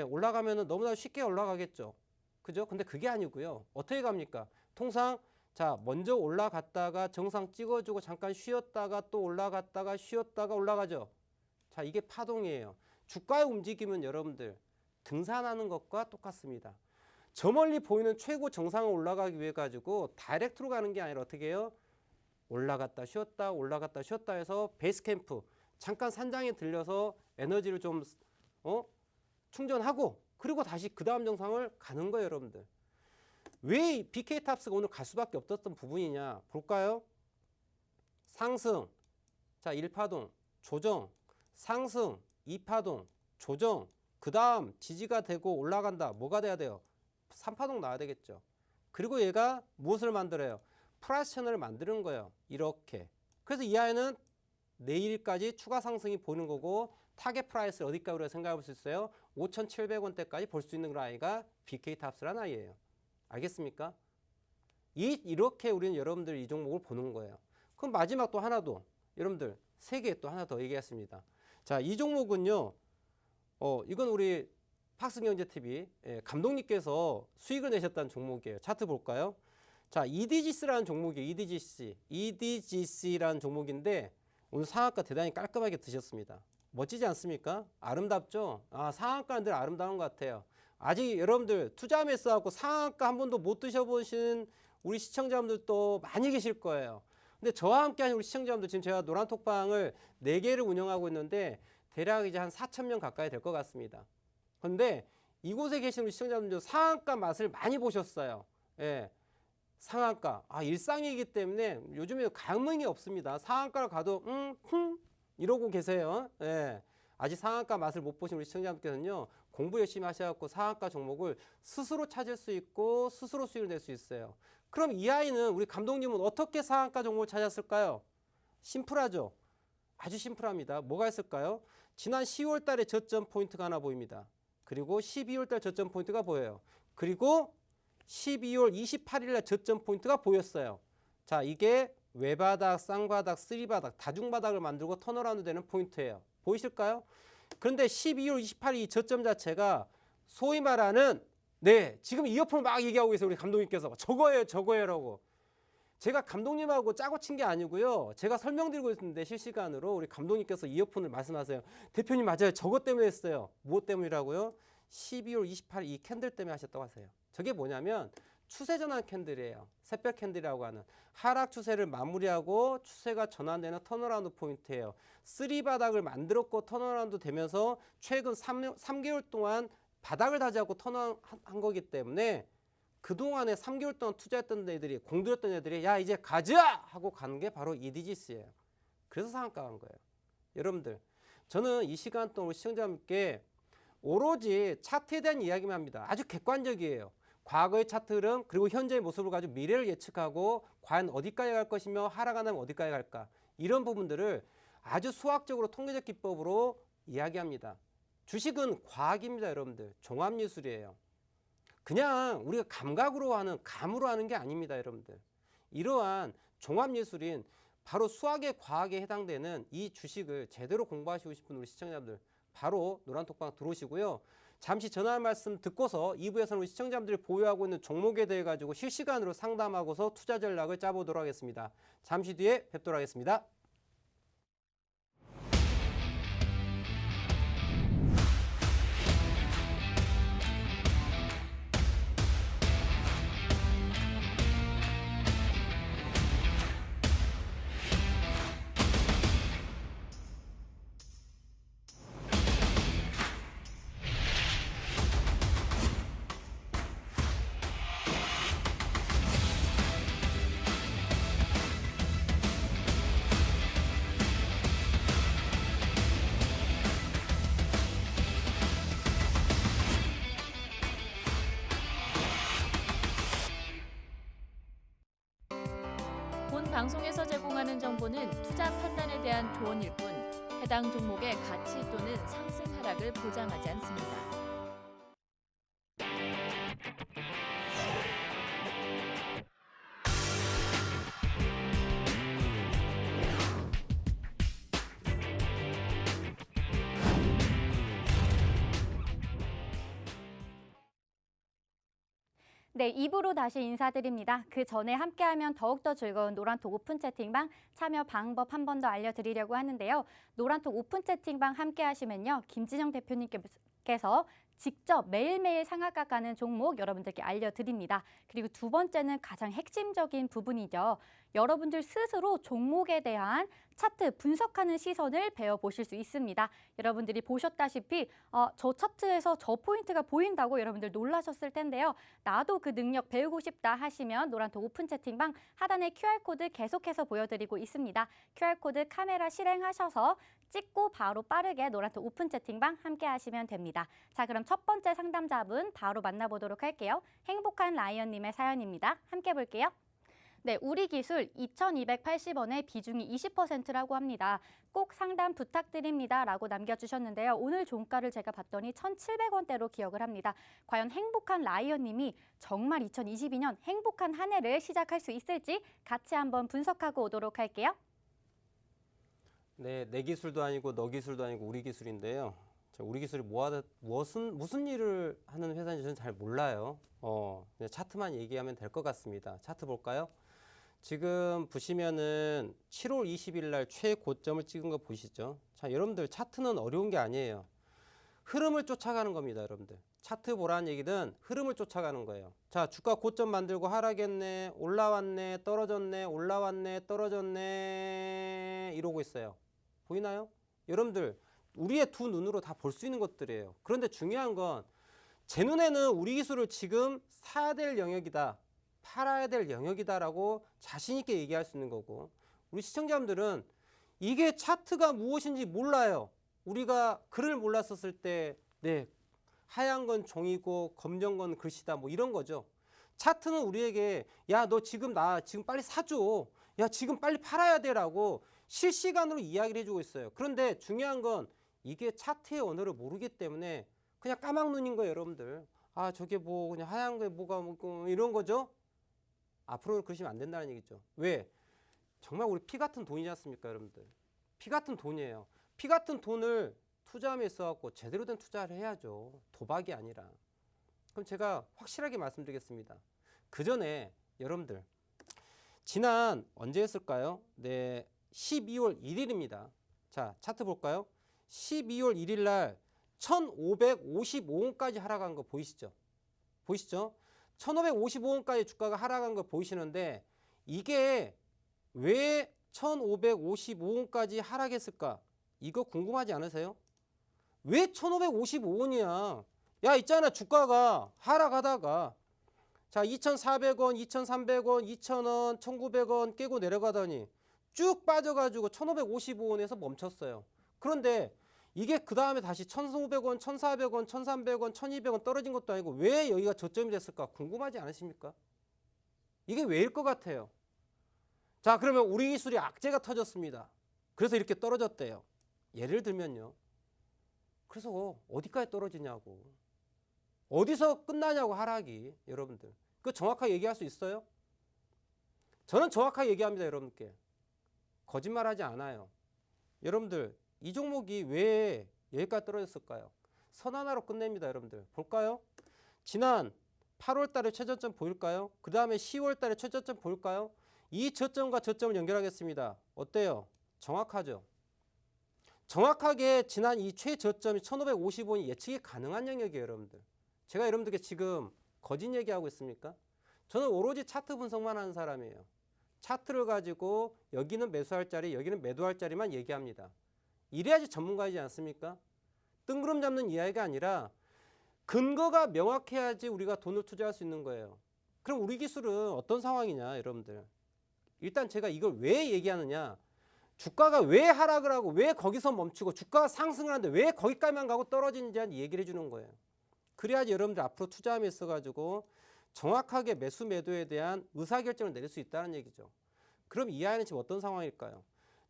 올라가면은 너무나 쉽게 올라가겠죠. 그죠? 근데 그게 아니고요. 어떻게 갑니까? 통상 자, 먼저 올라갔다가 정상 찍어주고 잠깐 쉬었다가 또 올라갔다가 쉬었다가 올라가죠. 자, 이게 파동이에요. 주가의 움직임은 여러분들 등산하는 것과 똑같습니다. 저 멀리 보이는 최고 정상을 올라가기 위해 가지고 다이렉트로 가는 게 아니라 어떻게 해요? 올라갔다 쉬었다 올라갔다 쉬었다 해서 베이스 캠프 잠깐 산장에 들려서 에너지를 좀 충전하고 그리고 다시 그 다음 정상을 가는 거예요, 여러분들. 왜 BK 탑스가 오늘 갈 수밖에 없었던 부분이냐 볼까요? 상승, 자 1파동, 조정, 상승, 2파동, 조정, 그 다음 지지가 되고 올라간다. 뭐가 돼야 돼요? 3파동 나와야 되겠죠. 그리고 얘가 무엇을 만들어요? 프라이스 채널을 만드는 거예요. 이렇게. 그래서 이 아이는 내일까지 추가 상승이 보이는 거고 타겟 프라이스를 어디까지 우리가 생각해 볼 수 있어요? 5,700원대까지 볼 수 있는 그런 아이가 BK 탑스라는 아이예요. 알겠습니까? 이렇게 우리는 여러분들 이 종목을 보는 거예요. 그럼 마지막 또 하나 더 여러분들 3개 또 하나 더 얘기했습니다. 자, 이 종목은요. 이건 우리 팍스경제TV 감독님께서 수익을 내셨다는 종목이에요. 차트 볼까요? 자, EDGC라는 종목이에요. EDGC라는 종목인데 오늘 상한가 대단히 깔끔하게 드셨습니다. 멋지지 않습니까? 아름답죠? 상한가는 늘 아름다운 것 같아요. 아직 여러분들 투자하면서 하고 상한가 한 번도 못 드셔보신 우리 시청자분들도 많이 계실 거예요. 근데 저와 함께하는 우리 시청자분들 지금 제가 노란톡방을 4개를 운영하고 있는데 대략 이제 한 4,000명 가까이 될 것 같습니다. 그런데 이곳에 계신 우리 시청자분들 상한가 맛을 많이 보셨어요. 예. 상한가. 일상이기 때문에 요즘에 감흥이 없습니다. 상한가를 가도 이러고 계세요. 예. 아직 상한가 맛을 못 보신 우리 시청자분께서는요. 공부 열심히 하셔갖고 상한가 종목을 스스로 찾을 수 있고 스스로 수익을 낼 수 있어요. 그럼 이 아이는 우리 감독님은 어떻게 상한가 종목을 찾았을까요? 심플하죠. 아주 심플합니다. 뭐가 있을까요? 지난 10월 달에 저점 포인트가 하나 보입니다. 그리고 12월 달 저점 포인트가 보여요. 그리고 12월 28일 날 저점 포인트가 보였어요. 자, 이게 외바닥, 쌍바닥, 쓰리바닥, 다중바닥을 만들고 턴어라운드 되는 포인트예요. 보이실까요? 그런데 12월 28일 이 저점 자체가 소위 말하는 지금 이어폰을 막 얘기하고 계세요. 우리 감독님께서 저거예요라고. 제가 감독님하고 짜고 친 게 아니고요. 제가 설명드리고 있는데 실시간으로 우리 감독님께서 이어폰을 말씀하세요. 대표님 맞아요. 저것 때문에 했어요. 무엇 때문이라고요? 12월 28일 이 캔들 때문에 하셨다고 하세요. 저게 뭐냐면 추세 전환 캔들이에요. 새벽 캔들이라고 하는 하락 추세를 마무리하고 추세가 전환되는 턴어라운드 포인트예요. 쓰리바닥을 만들었고 턴어라운드 되면서 최근 3개월 동안 바닥을 다지하고 턴어한 거기 때문에 그동안에 3개월 동안 투자했던 애들이 공들였던 애들이 야 이제 가자 하고 가는 게 바로 EDGC예요. 그래서 상한가 간 거예요. 여러분들 저는 이 시간 동안 우리 시청자분께 오로지 차트에 대한 이야기만 합니다. 아주 객관적이에요. 과거의 차트 흐름 그리고 현재의 모습을 가지고 미래를 예측하고 과연 어디까지 갈 것이며 하락하면 어디까지 갈까 이런 부분들을 아주 수학적으로 통계적 기법으로 이야기합니다. 주식은 과학입니다. 여러분들 종합예술이에요. 그냥 우리가 감각으로 하는 감으로 하는 게 아닙니다. 여러분들 이러한 종합예술인 바로 수학의 과학에 해당되는 이 주식을 제대로 공부하시고 싶은 우리 시청자분들 바로 노란톡방 들어오시고요. 잠시 전화 말씀 듣고서 2부에서는 우리 시청자분들이 보유하고 있는 종목에 대해 가지고 실시간으로 상담하고서 투자 전략을 짜보도록 하겠습니다. 잠시 뒤에 뵙도록 하겠습니다. 본 방송에서 제공하는 정보는 투자 판단에 대한 조언일 뿐 해당 종목의 가치 또는 상승 하락을 보장하지 않습니다. 네, 2부로 다시 인사드립니다. 그 전에 함께하면 더욱더 즐거운 노란톡 오픈 채팅방 참여 방법 한 번 더 알려드리려고 하는데요. 노란톡 오픈 채팅방 함께하시면요. 김진영 대표님께서 직접 매일매일 상한가 가는 종목 여러분들께 알려드립니다. 그리고 두 번째는 가장 핵심적인 부분이죠. 여러분들 스스로 종목에 대한 차트 분석하는 시선을 배워보실 수 있습니다. 여러분들이 보셨다시피 저 차트에서 저 포인트가 보인다고 여러분들 놀라셨을 텐데요. 나도 그 능력 배우고 싶다 하시면 노란톡 오픈 채팅방 하단에 QR코드 계속해서 보여드리고 있습니다. QR코드 카메라 실행하셔서 찍고 바로 빠르게 노란톡 오픈 채팅방 함께 하시면 됩니다. 자, 그럼 첫 번째 상담자분 바로 만나보도록 할게요. 행복한 라이언님의 사연입니다. 함께 볼게요. 네, 우리 기술 2,280원에 비중이 20%라고 합니다. 꼭 상담 부탁드립니다 라고 남겨주셨는데요. 오늘 종가를 제가 봤더니 1,700원대로 기억을 합니다. 과연 행복한 라이언님이 정말 2022년 행복한 한 해를 시작할 수 있을지 같이 한번 분석하고 오도록 할게요. 네, 내 기술도 아니고 너 기술도 아니고 우리 기술인데요. 우리 기술이 무슨 일을 하는 회사인지 저는 잘 몰라요. 그냥 차트만 얘기하면 될 것 같습니다. 차트 볼까요? 지금 보시면은 7월 20일 날 최고점을 찍은 거 보이시죠? 자, 여러분들 차트는 어려운 게 아니에요. 흐름을 쫓아가는 겁니다, 여러분들. 차트 보라는 얘기는 흐름을 쫓아가는 거예요. 자, 주가 고점 만들고 하락했네, 올라왔네, 떨어졌네, 올라왔네, 떨어졌네 이러고 있어요. 보이나요? 여러분들 우리의 두 눈으로 다 볼 수 있는 것들이에요. 그런데 중요한 건 제 눈에는 우리 기술을 지금 사야 될 영역이다, 팔아야 될 영역이다라고 자신 있게 얘기할 수 있는 거고, 우리 시청자분들은 이게 차트가 무엇인지 몰라요. 우리가 글을 몰랐었을 때 네, 하얀 건 종이고 검정 건 글씨다 뭐 이런 거죠. 차트는 우리에게 야, 너 지금 지금 빨리 사줘, 야 지금 빨리 팔아야 돼라고 실시간으로 이야기를 해주고 있어요. 그런데 중요한 건 이게 차트의 언어를 모르기 때문에 그냥 까막눈인 거예요, 여러분들. 아, 저게 뭐 그냥 하얀 게 뭐가 뭐 이런 거죠. 앞으로는 그러시면 안 된다는 얘기죠. 왜? 정말 우리 피 같은 돈이지 않습니까, 여러분들? 피 같은 돈이에요. 피 같은 돈을 투자함에 있어갖고 제대로 된 투자를 해야죠. 도박이 아니라. 그럼 제가 확실하게 말씀드리겠습니다. 그 전에 여러분들 지난 언제 했을까요? 네, 12월 1일입니다. 자, 차트 볼까요? 12월 1일 날 1,555원까지 하락한 거 보이시죠? 보이시죠? 1,555원까지 주가가 하락한 거 보이시는데 이게 왜 1,555원까지 하락했을까? 이거 궁금하지 않으세요? 왜 1,555원이야? 야, 있잖아, 주가가 하락하다가 자, 2,400원, 2,300원, 2,000원, 1,900원 깨고 내려가더니 쭉 빠져가지고 1,555원에서 멈췄어요. 그런데 이게 그 다음에 다시 1,500원, 1,400원, 1,300원, 1,200원 떨어진 것도 아니고 왜 여기가 저점이 됐을까? 궁금하지 않으십니까? 이게 왜일 것 같아요? 자, 그러면 우리 기술이 악재가 터졌습니다. 그래서 이렇게 떨어졌대요. 예를 들면요. 그래서 어디까지 떨어지냐고. 어디서 끝나냐고, 하락이. 여러분들. 그거 정확하게 얘기할 수 있어요? 저는 정확하게 얘기합니다, 여러분께. 거짓말하지 않아요. 여러분들, 이 종목이 왜 여기까지 떨어졌을까요? 선 하나로 끝냅니다, 여러분들. 볼까요? 지난 8월 달에 최저점 보일까요? 그 다음에 10월 달에 최저점 보일까요? 이 저점과 저점을 연결하겠습니다. 어때요? 정확하죠? 정확하게 지난 이 최저점이 1,550원이 예측이 가능한 영역이에요, 여러분들. 제가 여러분들께 지금 거짓 얘기하고 있습니까? 저는 오로지 차트 분석만 하는 사람이에요. 차트를 가지고 여기는 매수할 자리, 여기는 매도할 자리만 얘기합니다. 이래야지 전문가이지 않습니까? 뜬구름 잡는 이야기가 아니라 근거가 명확해야지 우리가 돈을 투자할 수 있는 거예요. 그럼 우리 기술은 어떤 상황이냐, 여러분들. 일단 제가 이걸 왜 얘기하느냐. 주가가 왜 하락을 하고 왜 거기서 멈추고 주가가 상승을 하는데 왜 거기까지만 가고 떨어지는지 얘기를 해주는 거예요. 그래야지 여러분들 앞으로 투자함에 있어가지고 정확하게 매수 매도에 대한 의사결정을 내릴 수 있다는 얘기죠. 그럼 이 아이는 지금 어떤 상황일까요?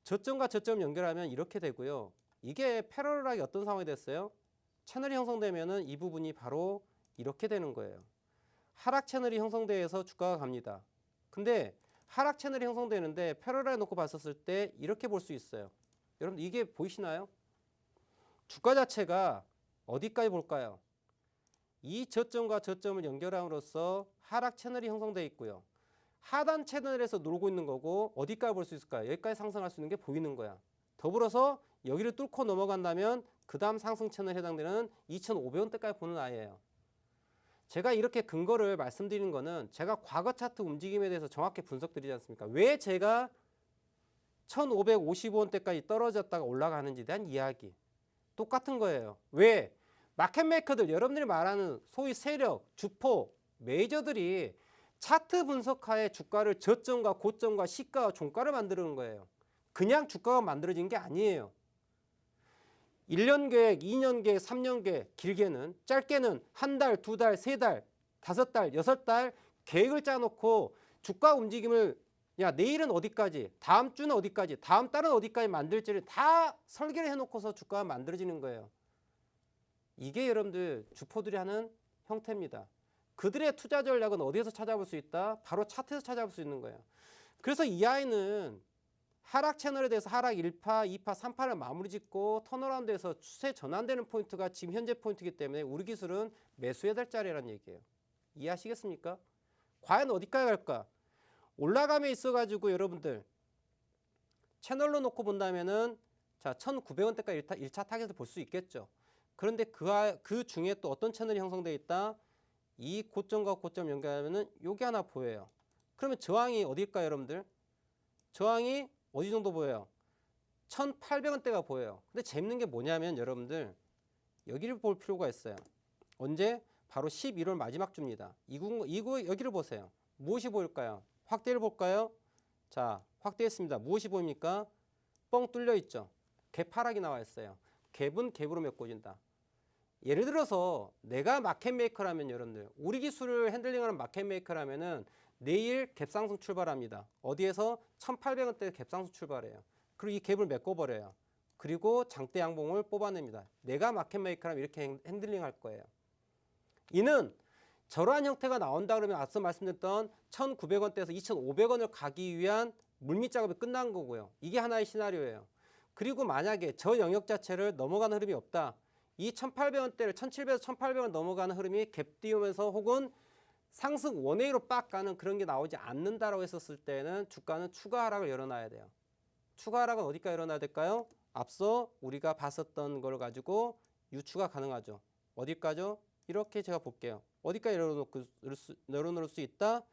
저점과 저점 연결하면 이렇게 되고요. 이게 패러럴하게 어떤 상황이 됐어요? 채널이 형성되면은 이 부분이 바로 이렇게 되는 거예요. 하락 채널이 형성돼서 주가가 갑니다. 근데 하락 채널이 형성되는데 패러럴에 놓고 봤었을 때 이렇게 볼 수 있어요. 여러분 이게 보이시나요? 주가 자체가 어디까지 볼까요? 이 저점과 저점을 연결함으로써 하락 채널이 형성되어 있고요. 하단 채널에서 놀고 있는 거고 어디까지 볼 수 있을까요? 여기까지 상승할 수 있는 게 보이는 거야. 더불어서 여기를 뚫고 넘어간다면 그 다음 상승 채널에 해당되는 2,500원대까지 보는 아이예요. 제가 이렇게 근거를 말씀드리는 거는 제가 과거 차트 움직임에 대해서 정확히 분석드리지 않습니까? 왜 제가 1,550원대까지 떨어졌다가 올라가는지에 대한 이야기. 똑같은 거예요. 왜? 마켓메이커들, 여러분들이 말하는 소위 세력, 주포, 메이저들이 차트 분석하에 주가를 저점과 고점과 시가와 종가를 만드는 거예요. 그냥 주가가 만들어진 게 아니에요. 1년 계획, 2년 계획, 3년 계획, 길게는 짧게는 한 달, 두 달, 세 달, 5달, 6달 계획을 짜놓고 주가 움직임을 야 내일은 어디까지, 다음 주는 어디까지, 다음 달은 어디까지 만들지를 다 설계를 해놓고서 주가가 만들어지는 거예요. 이게 여러분들 주포들이 하는 형태입니다. 그들의 투자 전략은 어디에서 찾아볼 수 있다? 바로 차트에서 찾아볼 수 있는 거예요. 그래서 이 아이는 하락 채널에 대해서 하락 1파, 2파, 3파를 마무리 짓고 턴어라운드에서 추세 전환되는 포인트가 지금 현재 포인트이기 때문에 우리 기술은 매수해야 될 자리라는 얘기예요. 이해하시겠습니까? 과연 어디까지 갈까? 올라감에 있어가지고 여러분들 채널로 놓고 본다면은 자 1,900원대까지 1차 타겟을 볼 수 있겠죠. 그런데 그 중에 또 어떤 채널이 형성되어 있다? 이 고점과 고점 연결하면은 요게 하나 보여요. 그러면 저항이 어딜까요, 여러분들? 저항이 어디 정도 보여요? 1,800원대가 보여요. 근데 재밌는 게 뭐냐면 여러분들 여기를 볼 필요가 있어요. 언제? 바로 11월 마지막 주입니다. 이거 여기를 보세요. 무엇이 보일까요? 확대를 볼까요? 자, 확대했습니다. 무엇이 보입니까? 뻥 뚫려 있죠. 갭 하락이 나와 있어요. 갭은 갭으로 메꿔진다. 예를 들어서 내가 마켓메이커라면 여러분들 우리 기술을 핸들링하는 마켓메이커라면은 내일 갭상승 출발합니다. 어디에서 1,800원대 갭상승 출발해요. 그리고 이 갭을 메꿔버려요. 그리고 장대 양봉을 뽑아냅니다. 내가 마켓메이커라면 이렇게 핸들링할 거예요. 이는 저러한 형태가 나온다 그러면 앞서 말씀드렸던 1,900원대에서 2,500원을 가기 위한 물밑 작업이 끝난 거고요. 이게 하나의 시나리오예요. 그리고 만약에 저 영역 자체를 넘어가는 흐름이 없다. 이 1,800원대를 1,700에서 1,800원 넘어가는 흐름이 갭 띄우면서 혹은 상승 원웨이로 빡 가는 그런 게 나오지 않는다라고 했었을 때는 주가는 추가 하락을 열어놔야 돼요. 추가 하락은 어디까지 열어놔야 될까요? 앞서 우리가 봤었던 걸 가지고 유추가 가능하죠. 어디까지요? 이렇게 제가 볼게요. 어디까지 열어놓을 수 있다?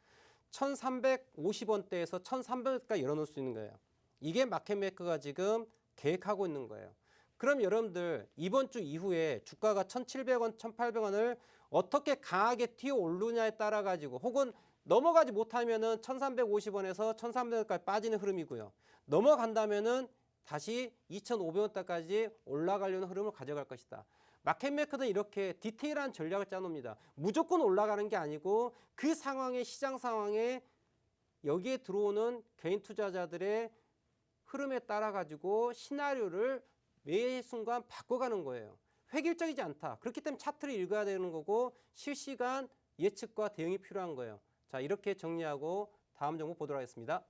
1,350원대에서 1,300원까지 열어놓을 수 있는 거예요. 이게 마켓메이커가 지금 계획하고 있는 거예요. 그럼 여러분들 이번 주 이후에 주가가 1,700원, 1,800원을 어떻게 강하게 튀어 오르냐에 따라 가지고 혹은 넘어가지 못하면은 1,350원에서 1,300원까지 빠지는 흐름이고요. 넘어간다면은 다시 2,500원대까지 올라가려는 흐름을 가져갈 것이다. 마켓메이커는 이렇게 디테일한 전략을 짜놓습니다. 무조건 올라가는 게 아니고 그 상황에 시장 상황에 여기에 들어오는 개인 투자자들의 흐름에 따라 가지고 시나리오를 매 순간 바꿔가는 거예요. 획일적이지 않다. 그렇기 때문에 차트를 읽어야 되는 거고 실시간 예측과 대응이 필요한 거예요. 자, 이렇게 정리하고 다음 종목 보도록 하겠습니다.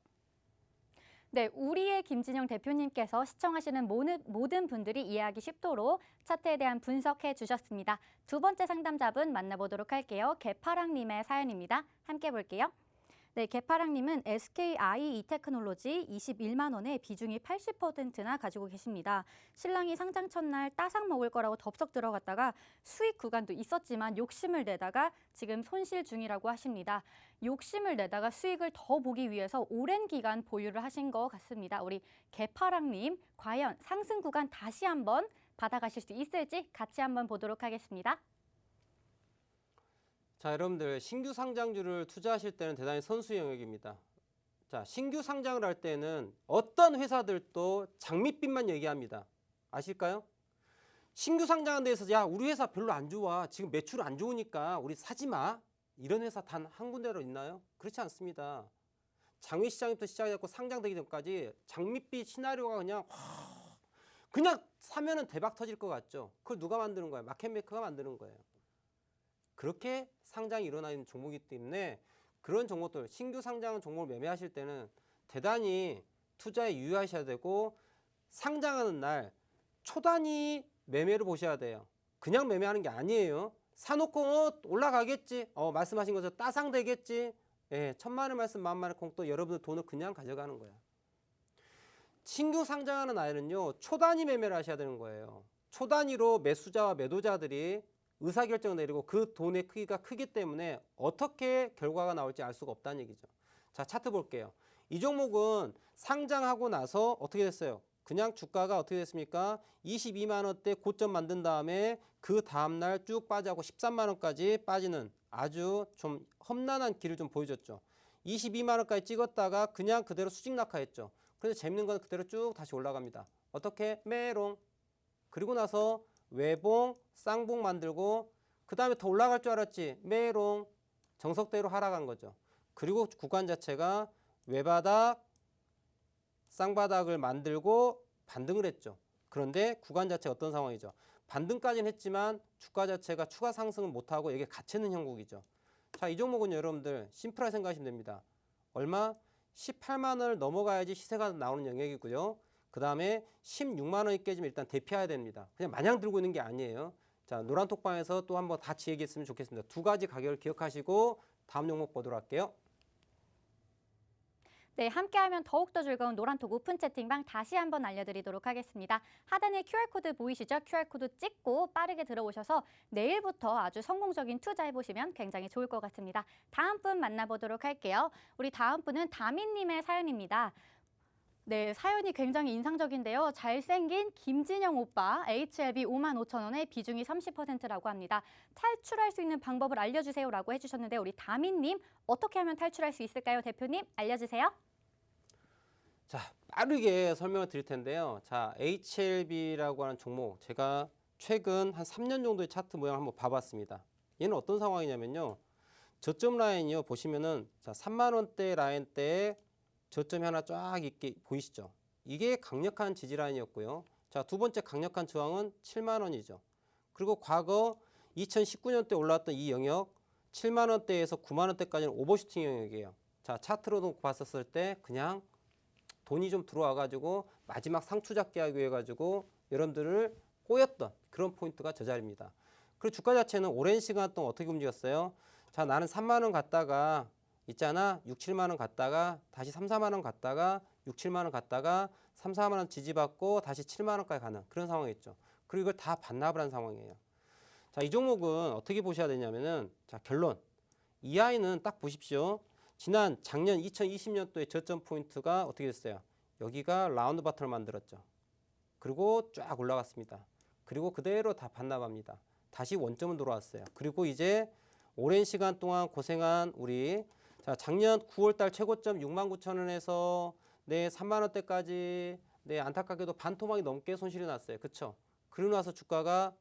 네, 우리의 김진영 대표님께서 시청하시는 모든 분들이 이해하기 쉽도록 차트에 대한 분석해 주셨습니다. 두 번째 상담자분 만나보도록 할게요. 개파랑님의 사연입니다. 함께 볼게요. 네, 개파랑님은 SKI 이테크놀로지 21만 원에 비중이 80%나 가지고 계십니다. 신랑이 상장 첫날 따삭 먹을 거라고 덥석 들어갔다가 수익 구간도 있었지만 욕심을 내다가 지금 손실 중이라고 하십니다. 욕심을 내다가 수익을 더 보기 위해서 오랜 기간 보유를 하신 것 같습니다. 우리 개파랑님, 과연 상승 구간 다시 한번 받아가실 수 있을지 같이 한번 보도록 하겠습니다. 자, 여러분들 신규 상장주를 투자하실 때는 대단히 선수 영역입니다. 자, 신규 상장을 할 때는 어떤 회사들도 장밋빛만 얘기합니다. 아실까요? 신규 상장한 데에서 야, 우리 회사 별로 안 좋아. 지금 매출 안 좋으니까 우리 사지 마. 이런 회사 단 한 군데로 있나요? 그렇지 않습니다. 장외 시장부터 시작해서 상장되기 전까지 장밋빛 시나리오가 그냥 사면은 대박 터질 것 같죠. 그걸 누가 만드는 거예요? 마켓메이커가 만드는 거예요. 그렇게 상장이 일어나는 종목이기 때문에 그런 종목들, 신규 상장 종목을 매매하실 때는 대단히 투자에 유의하셔야 되고 상장하는 날 초단위 매매를 보셔야 돼요. 그냥 매매하는 게 아니에요. 사놓고 올라가겠지. 말씀하신 것처럼 따상되겠지. 예, 1,000만 원 말씀 10,000만 원 콩 또 여러분들 돈을 그냥 가져가는 거야. 신규 상장하는 아이는요, 초단위 매매를 하셔야 되는 거예요. 초단위로 매수자와 매도자들이 의사결정을 내리고 그 돈의 크기가 크기 때문에 어떻게 결과가 나올지 알 수가 없다는 얘기죠. 자, 차트 볼게요. 이 종목은 상장하고 나서 어떻게 됐어요? 그냥 주가가 어떻게 됐습니까? 22만 원대 고점 만든 다음에 그 다음날 쭉 빠져고 13만 원까지 빠지는 아주 좀 험난한 길을 좀 보여줬죠. 22만 원까지 찍었다가 그냥 그대로 수직 낙하했죠. 그래서 재밌는 건 그대로 쭉 다시 올라갑니다. 어떻게? 메롱. 그리고 나서 외봉, 쌍봉 만들고 그 다음에 더 올라갈 줄 알았지. 메롱. 정석대로 하락한 거죠. 그리고 구간 자체가 외바닥, 쌍바닥을 만들고 반등을 했죠. 그런데 구간 자체 어떤 상황이죠? 반등까지는 했지만 주가 자체가 추가 상승을 못하고 이게 갇히는 형국이죠. 자, 이 종목은 여러분들 심플하게 생각하시면 됩니다. 얼마? 18만 원을 넘어가야지 시세가 나오는 영역이고요. 그 다음에 16만 원이 깨지면 일단 대피해야 됩니다. 그냥 마냥 들고 있는 게 아니에요. 자, 노란톡방에서 또 한번 같이 얘기했으면 좋겠습니다. 두 가지 가격을 기억하시고 다음 종목 보도록 할게요. 네, 함께하면 더욱더 즐거운 노란톡 오픈 채팅방 다시 한번 알려드리도록 하겠습니다. 하단에 QR코드 보이시죠? QR코드 찍고 빠르게 들어오셔서 내일부터 아주 성공적인 투자해보시면 굉장히 좋을 것 같습니다. 다음 분 만나보도록 할게요. 우리 다음 분은 다민님의 사연입니다. 네, 사연이 굉장히 인상적인데요. 잘생긴 김진영 오빠, HLB 55,000원에 비중이 30%라고 합니다. 탈출할 수 있는 방법을 알려주세요라고 해주셨는데 우리 다민님 어떻게 하면 탈출할 수 있을까요? 대표님 알려주세요. 자, 빠르게 설명을 드릴 텐데요. 자, HLB라고 하는 종목 제가 최근 한 3년 정도의 차트 모양을 한번 봐봤습니다. 얘는 어떤 상황이냐면요. 저점 라인이요. 보시면은 자, 3만 원대 라인대에 저점이 하나 쫙 있게 보이시죠? 이게 강력한 지지 라인이었고요. 자, 두 번째 강력한 저항은 7만 원이죠. 그리고 과거 2019년대 올라왔던 이 영역 7만 원대에서 9만 원대까지는 오버슈팅 영역이에요. 자, 차트로 봤었을 때 그냥 돈이 좀 들어와 가지고 마지막 상투 잡기 하기 위해 가지고 여러분들을 꼬였던 그런 포인트가 저 자리입니다. 그리고 주가 자체는 오랜 시간 동안 어떻게 움직였어요? 자, 나는 3만 원 갔다가 있잖아. 6, 7만 원 갔다가 다시 3, 4만 원 갔다가 6, 7만 원 갔다가 3, 4만 원 지지받고 다시 7만 원까지 가는 그런 상황이었죠. 그리고 이걸 다 반납을 한 상황이에요. 자, 이 종목은 어떻게 보셔야 되냐면은 자, 결론. 이 아이는 딱 보십시오. 지난 작년 2020년도에 저점 포인트가 어떻게 됐어요? 여기가 라운드 바텀을 만들었죠. 그리고 쫙 올라갔습니다. 그리고 그대로 다 반납합니다. 다시 원점은 돌아왔어요. 그리고 이제 오랜 시간 동안 고생한 우리 자, 작년 9월달 최고점 69,000원에서 네 3만 원대까지 네 안타깝게도 반 토막이 넘게 손실이 났어요. 그렇죠? 그러고 나서 주가가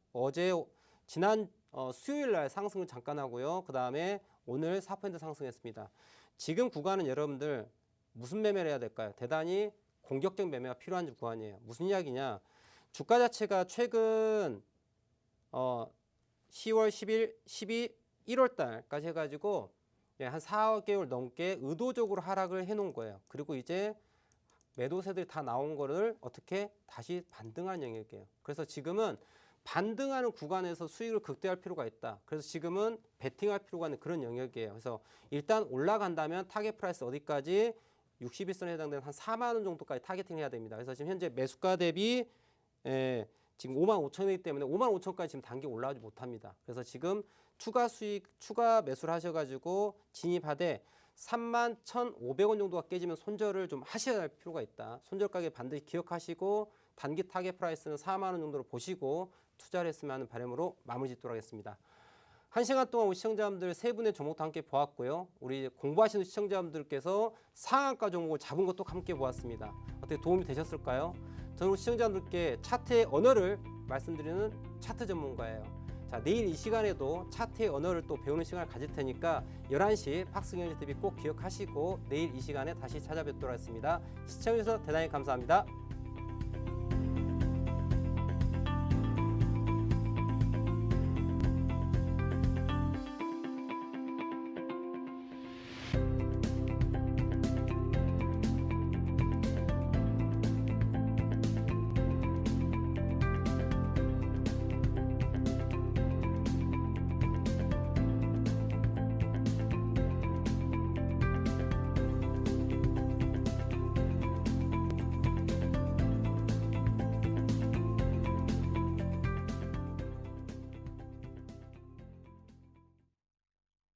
지난 수요일 날 상승을 잠깐 하고요. 그 다음에 오늘 4% 상승했습니다. 지금 구간은 여러분들 무슨 매매를 해야 될까요? 대단히 공격적 매매가 필요한 구간이에요. 무슨 이야기냐? 주가 자체가 최근 10월, 10일, 12, 1월 달까지 해가지고 한 4개월 넘게 의도적으로 하락을 해놓은 거예요. 그리고 이제 매도세들이 다 나온 거를 어떻게 다시 반등하는 영역이에요. 그래서 지금은 반등하는 구간에서 수익을 극대화할 필요가 있다. 그래서 지금은 베팅할 필요가 있는 그런 영역이에요. 그래서 일단 올라간다면 타겟 프라이스 어디까지 61선에 해당되는 한 4만 원 정도까지 타겟팅 해야 됩니다. 그래서 지금 현재 매수가 대비 지금 55,000원이기 때문에 55,000원까지 지금 단계 올라가지 못합니다. 그래서 지금 추가 수익, 추가 매수를 하셔가지고 진입하되 31,500원 정도가 깨지면 손절을 좀 하셔야 할 필요가 있다. 손절 가격 반드시 기억하시고 단기 타겟 프라이스는 4만 원 정도로 보시고 투자를 했으면 하는 바람으로 마무리 짓도록 하겠습니다. 1시간 동안 우리 시청자분들 세 분의 종목도 함께 보았고요. 우리 공부하시는 시청자분들께서 상한가 종목을 잡은 것도 함께 보았습니다. 어떻게 도움이 되셨을까요? 저는 우리 시청자분들께 차트의 언어를 말씀드리는 차트 전문가예요. 자, 내일 이 시간에도 차트의 언어를 또 배우는 시간을 가질 테니까 11시 박승현TV 꼭 기억하시고 내일 이 시간에 다시 찾아뵙도록 하겠습니다. 시청해주셔서 대단히 감사합니다.